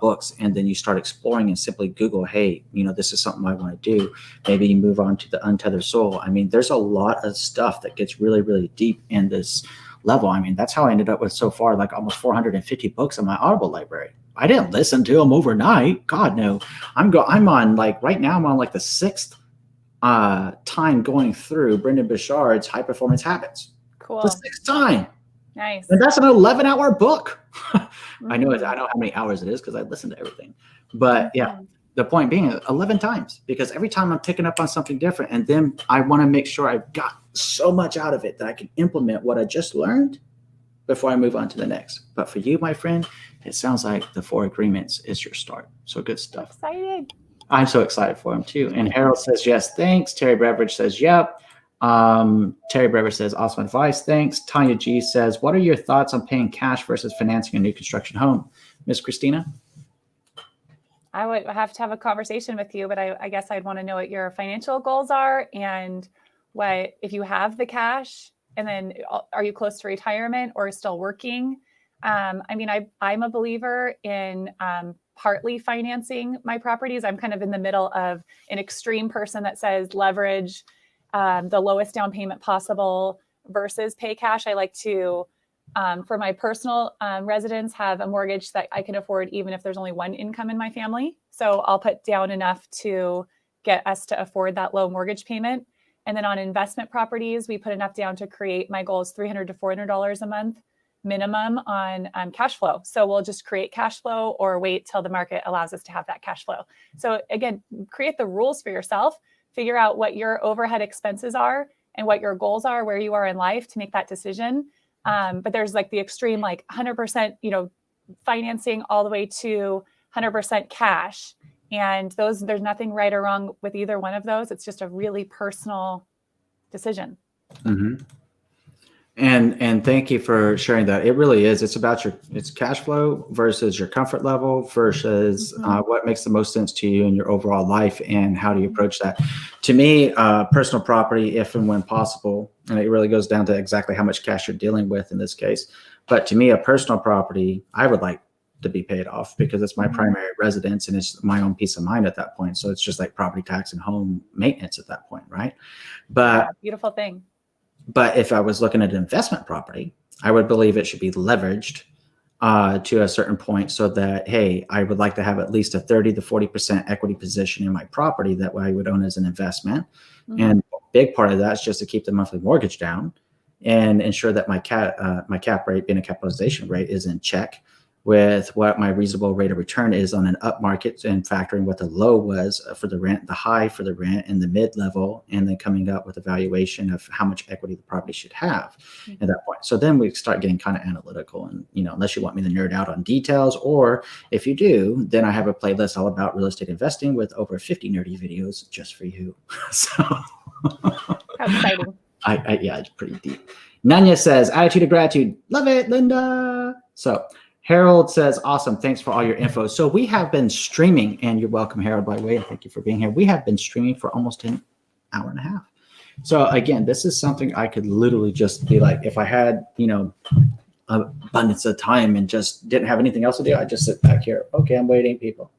books, and then you start exploring and simply Google, hey, this is something I want to do. Maybe you move on to The Untethered Soul. I mean, there's a lot of stuff that gets really, really deep in this level. I mean, that's how I ended up with so far, like almost 450 books in my Audible library. I didn't listen to them overnight. God, no. I'm on right now, I'm on the 6th time going through Brendon Burchard's High Performance Habits. Cool. The 6th time. Nice. And that's an 11-hour book. I know how many hours it is because I listen to everything. But yeah, the point being 11 times, because every time I'm picking up on something different, and then I want to make sure I've got so much out of it that I can implement what I just learned before I move on to the next. But for you, my friend, it sounds like the 4 agreements is your start. So good stuff. Excited. I'm so excited for him too. And Harold says, yes, thanks. Terry Beveridge says, yep. Terry Beveridge says, awesome advice. Thanks. Tanya G says, what are your thoughts on paying cash versus financing a new construction home? Miss Christina? I would have to have a conversation with you, but I guess I'd want to know what your financial goals are and what, if you have the cash, and then are you close to retirement or still working? I mean, I'm a believer in partly financing my properties. I'm kind of in the middle of an extreme person that says leverage the lowest down payment possible versus pay cash. I like to, for my personal residence, have a mortgage that I can afford even if there's only one income in my family. So I'll put down enough to get us to afford that low mortgage payment. And then on investment properties, we put enough down to create, my goal is $300 to $400 a month minimum on cash flow. So we'll just create cash flow or wait till the market allows us to have that cash flow. So again, create the rules for yourself, figure out what your overhead expenses are and what your goals are, where you are in life to make that decision. But there's like the extreme, like 100%, financing all the way to 100% cash. And there's nothing right or wrong with either one of those. It's just a really personal decision. Mm-hmm. And thank you for sharing that. It really is. It's about it's cash flow versus your comfort level versus what makes the most sense to you in your overall life, and how do you approach that. To me, personal property, if and when possible, and it really goes down to exactly how much cash you're dealing with in this case. But to me, a personal property, I would like to be paid off because it's my primary residence and it's my own peace of mind at that point. So it's just like property tax and home maintenance at that point, right? But yeah, beautiful thing. But if I was looking at an investment property, I would believe it should be leveraged to a certain point, so that, hey, I would like to have at least a 30 to 40% equity position in my property that I would own as an investment. And a big part of that is just to keep the monthly mortgage down and ensure that my cap rate, being a capitalization rate, is in check with what my reasonable rate of return is on an up market, and factoring what the low was for the rent, the high for the rent, and the mid-level, and then coming up with a valuation of how much equity the property should have at that point. So then we start getting kind of analytical, and unless you want me to nerd out on details, or if you do, then I have a playlist all about real estate investing with over 50 nerdy videos just for you. So how exciting. Yeah, it's pretty deep. Nanya says, attitude of gratitude. Love it, Linda. So Harold says, awesome. Thanks for all your info. So we have been streaming, and you're welcome, Harold, by the way, and thank you for being here. We have been streaming for almost an hour and a half. So again, this is something I could literally just be like, if I had, abundance of time and just didn't have anything else to do, I'd just sit back here. Okay, I'm waiting, people.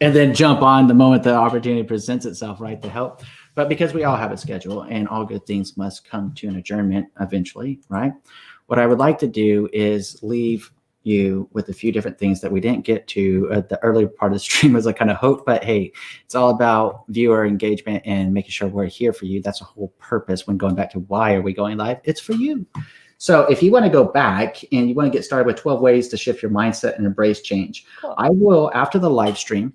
And then jump on the moment the opportunity presents itself, right, to help. But because we all have a schedule and all good things must come to an adjournment eventually, right? What I would like to do is leave you with a few different things that we didn't get to at the earlier part of the stream, as I kind of hoped. But hey, it's all about viewer engagement and making sure we're here for you. That's the whole purpose when going back to why are we going live? It's for you. So if you want to go back and you want to get started with 12 ways to shift your mindset and embrace change, cool. I will, after the live stream,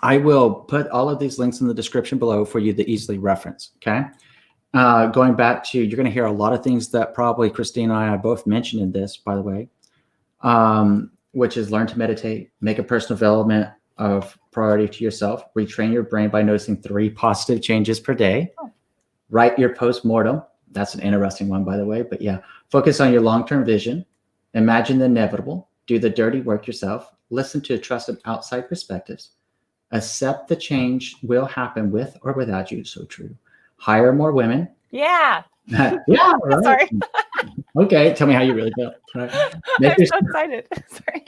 I will put all of these links in the description below for you to easily reference, okay? Going back to, you're going to hear a lot of things that probably Christina and I both mentioned in this, by the way, which is learn to meditate, make a personal development of priority to yourself, retrain your brain by noticing 3 positive changes per day, write your postmortem. That's an interesting one, by the way, but yeah, focus on your long-term vision, imagine the inevitable, do the dirty work yourself, listen to trusted outside perspectives, accept the change will happen with or without you. So true. Hire more women. Yeah. Yeah. Right. Sorry. Okay. Tell me how you really feel. Right. I'm so excited. Sorry.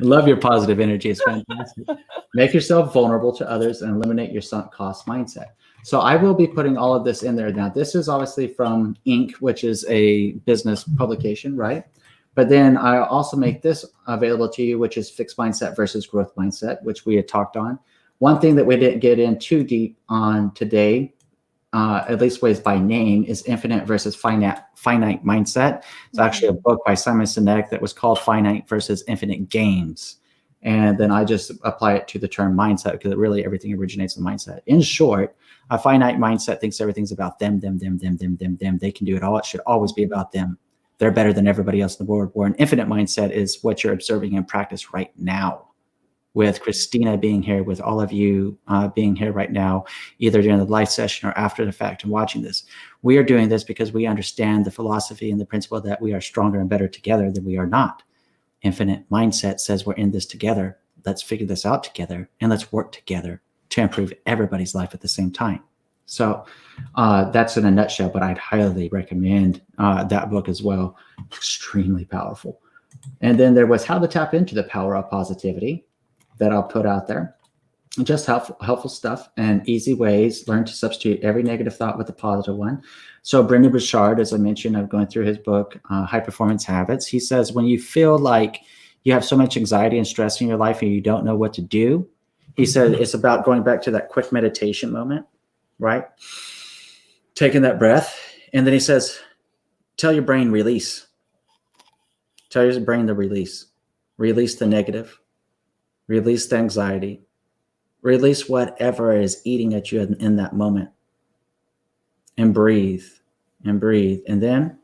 Love your positive energy. It's fantastic. Make yourself vulnerable to others and eliminate your sunk cost mindset. So I will be putting all of this in there. Now, this is obviously from Inc., which is a business publication, right? But then I also make this available to you, which is fixed mindset versus growth mindset, which we had talked on. One thing that we didn't get in too deep on today, at least ways by name, is infinite versus finite mindset. It's actually a book by Simon Sinek that was called Finite versus Infinite Games. And then I just apply it to the term mindset, because really everything originates in mindset. In short, a finite mindset thinks everything's about them. They can do it all. It should always be about them. They're better than everybody else in the world. Where an infinite mindset is what you're observing in practice right now, with Christina being here, with all of you being here right now, either during the live session or after the fact and watching this. We are doing this because we understand the philosophy and the principle that we are stronger and better together than we are not. Infinite mindset says we're in this together. Let's figure this out together, and let's work together to improve everybody's life at the same time. So that's in a nutshell, but I'd highly recommend that book as well. Extremely powerful. And then there was How to Tap into the Power of Positivity, that I'll put out there. Just helpful stuff and easy ways. Learn to substitute every negative thought with a positive one. So Brendon Burchard, as I mentioned, I'm going through his book, High Performance Habits. He says, when you feel like you have so much anxiety and stress in your life and you don't know what to do, he said it's about going back to that quick meditation moment, right? Taking that breath. And then he says, tell your brain release. Tell your brain to release. Release the negative. Release the anxiety. Release whatever is eating at you in that moment. And breathe. And breathe. And then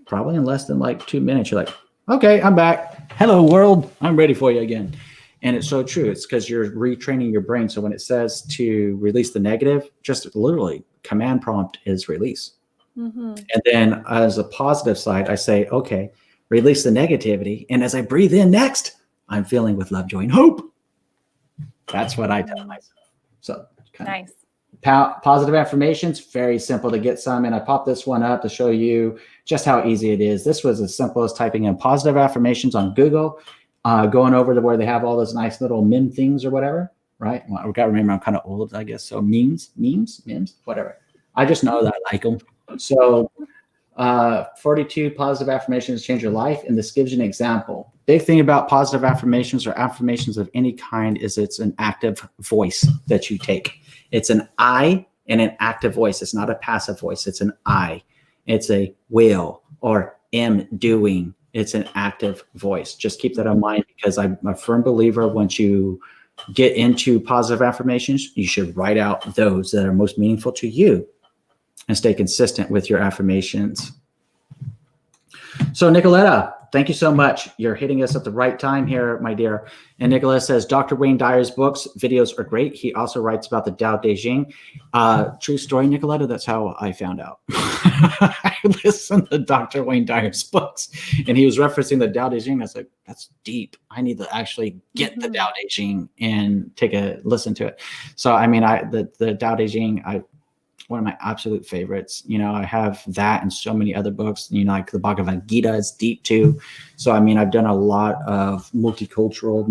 probably in less than like 2 minutes, you're like, okay, I'm back. Hello, world. I'm ready for you again. And it's so true. It's because you're retraining your brain. So when it says to release the negative, just literally command prompt is release. Mm-hmm. And then as a positive side, I say, okay, release the negativity. And as I breathe in next, I'm feeling with love, joy, and hope. That's what I tell myself. So nice. Positive affirmations, very simple to get some. And I popped this one up to show you just how easy it is. This was as simple as typing in positive affirmations on Google, going over to where they have all those nice little meme things or whatever, right? Well, I've got to remember I'm kind of old, I guess. So memes, whatever. I just know that I like them. So 42 positive affirmations change your life. And this gives you an example. Big thing about positive affirmations or affirmations of any kind is it's an active voice that you take. It's an I and an active voice. It's not a passive voice. It's an I. It's a will or am doing. It's an active voice. Just keep that in mind, because I'm a firm believer once you get into positive affirmations, you should write out those that are most meaningful to you and stay consistent with your affirmations. So Nicoletta, thank you so much. You're hitting us at the right time here, my dear. And Nicoletta says, Dr. Wayne Dyer's books, videos are great. He also writes about the Tao Te Ching. True story, Nicoletta, that's how I found out. I listened to Dr. Wayne Dyer's books, and he was referencing the Tao Te Ching. I was like, that's deep. I need to actually get the Tao Te Ching and take a listen to it. So, I mean, the Tao Te Ching, one of my absolute favorites. You know, I have that and so many other books, you know, like the Bhagavad Gita is deep too. So, I mean, I've done a lot of multicultural,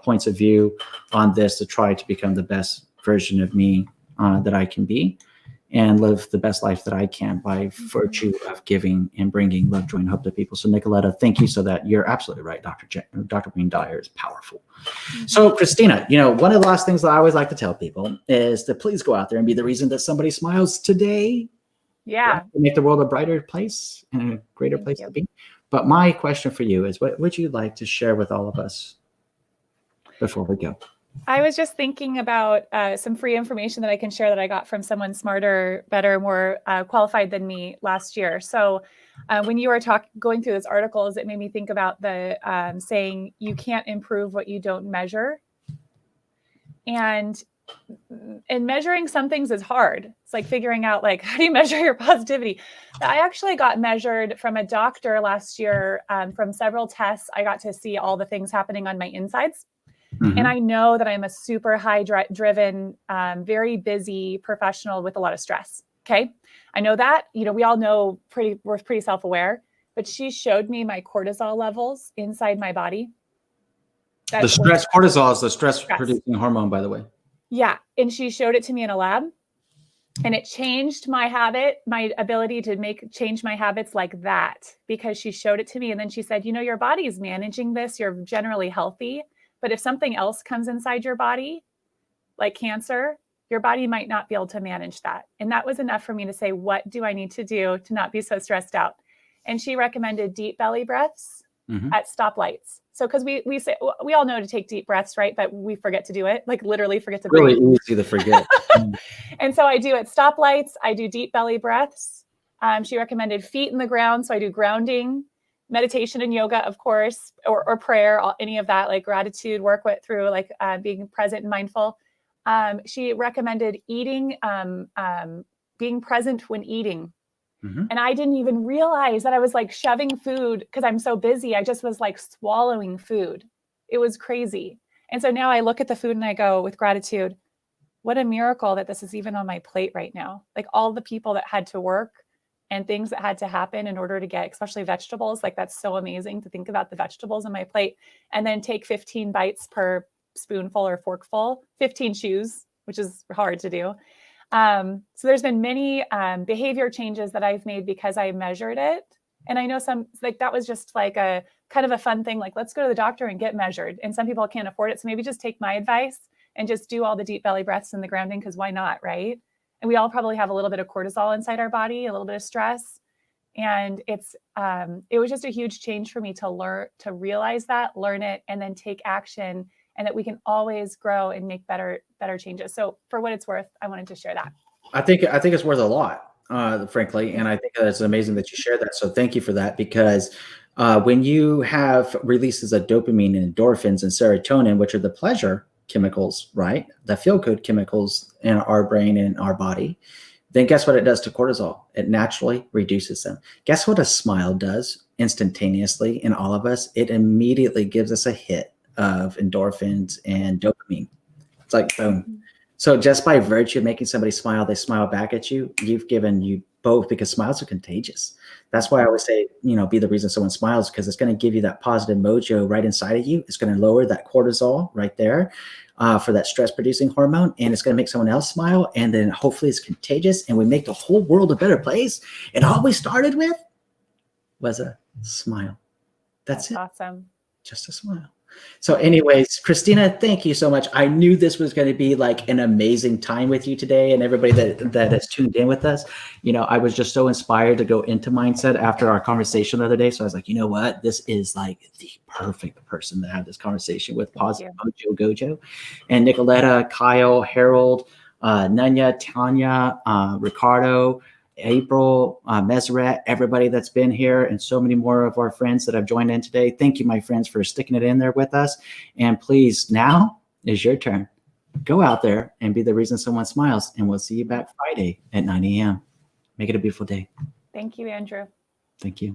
points of view on this to try to become the best version of me that I can be and live the best life that I can by virtue of giving and bringing love, joy, and hope to people. So Nicoletta, thank you. So that you're absolutely right. Dr. Wayne Dyer is powerful. So Christina, you know, one of the last things that I always like to tell people is to please go out there and be the reason that somebody smiles today. Yeah. Right? To make the world a brighter place and a greater place to be. But my question for you is, what would you like to share with all of us before we go? I was just thinking about some free information that I can share that I got from someone smarter, better, more qualified than me last year. So when you were going through those articles, it made me think about the saying, you can't improve what you don't measure. And measuring some things is hard. It's like figuring out, like, how do you measure your positivity? I actually got measured from a doctor last year from several tests. I got to see all the things happening on my insides. Mm-hmm. And I know that I'm a super high driven, very busy professional with a lot of stress. Okay. I know that, you know, we all know we're pretty self-aware, but she showed me my cortisol levels inside my body. Cortisol is the stress producing hormone, by the way. Yeah. And she showed it to me in a lab, and it changed my ability to change my habits like that, because she showed it to me. And then she said, you know, your body is managing this. You're generally healthy. But if something else comes inside your body, like cancer, your body might not be able to manage that. And that was enough for me to say, what do I need to do to not be so stressed out? And she recommended deep belly breaths at stoplights. So, because we say, we all know to take deep breaths, right? But we forget to do it, like literally forget to Really breathe. easy to forget. And so I do at stoplights, I do deep belly breaths. She recommended feet in the ground. So I do grounding, meditation and yoga, of course, or prayer, any of that, like gratitude, work through like being present and mindful. She recommended eating, being present when eating. And I didn't even realize that I was like shoving food because I'm so busy. I just was like swallowing food. It was crazy. And so now I look at the food and I go with gratitude, what a miracle that this is even on my plate right now. Like all the people that had to work and things that had to happen in order to get, especially vegetables. Like that's so amazing to think about the vegetables on my plate and then take 15 bites per spoonful or forkful, 15 chews, which is hard to do. So there's been many behavior changes that I've made because I measured it. And I know some, like that was just like a kind of a fun thing, like let's go to the doctor and get measured. And some people can't afford it. So maybe just take my advice and just do all the deep belly breaths and the grounding, because why not, right? And we all probably have a little bit of cortisol inside our body, a little bit of stress. And it was just a huge change for me to realize that, learn it, and then take action, and that we can always grow and make better changes. So for what it's worth, I wanted to share that. I think it's worth a lot, frankly. And I think that it's amazing that you share that. So thank you for that, because when you have releases of dopamine and endorphins and serotonin, which are the pleasure chemicals, right? The feel-good chemicals in our brain and our body, then guess what it does to cortisol? It naturally reduces them. Guess what a smile does instantaneously in all of us? It immediately gives us a hit of endorphins and dopamine. It's like boom. So just by virtue of making somebody smile, they smile back at you. You've given you both, because smiles are contagious. That's why I always say, be the reason someone smiles, because it's going to give you that positive mojo right inside of you. It's going to lower that cortisol right there for that stress producing hormone. And it's going to make someone else smile. And then hopefully it's contagious and we make the whole world a better place. And all we started with was a smile. That's it. Awesome. Just a smile. So anyways, Christina, thank you so much. I knew this was going to be like an amazing time with you today, and everybody that has tuned in with us. I was just so inspired to go into mindset after our conversation the other day. So I was like, you know what? This is like the perfect person to have this conversation with. Positive Mojo Gojo, and Nicoletta, Kyle, Harold, Nunya, Tanya, Ricardo, April, Meseret, everybody that's been here, and so many more of our friends that have joined in today. Thank you, my friends, for sticking it in there with us. And please, now is your turn. Go out there and be the reason someone smiles. And we'll see you back Friday at 9 a.m. Make it a beautiful day. Thank you, Andrew. Thank you.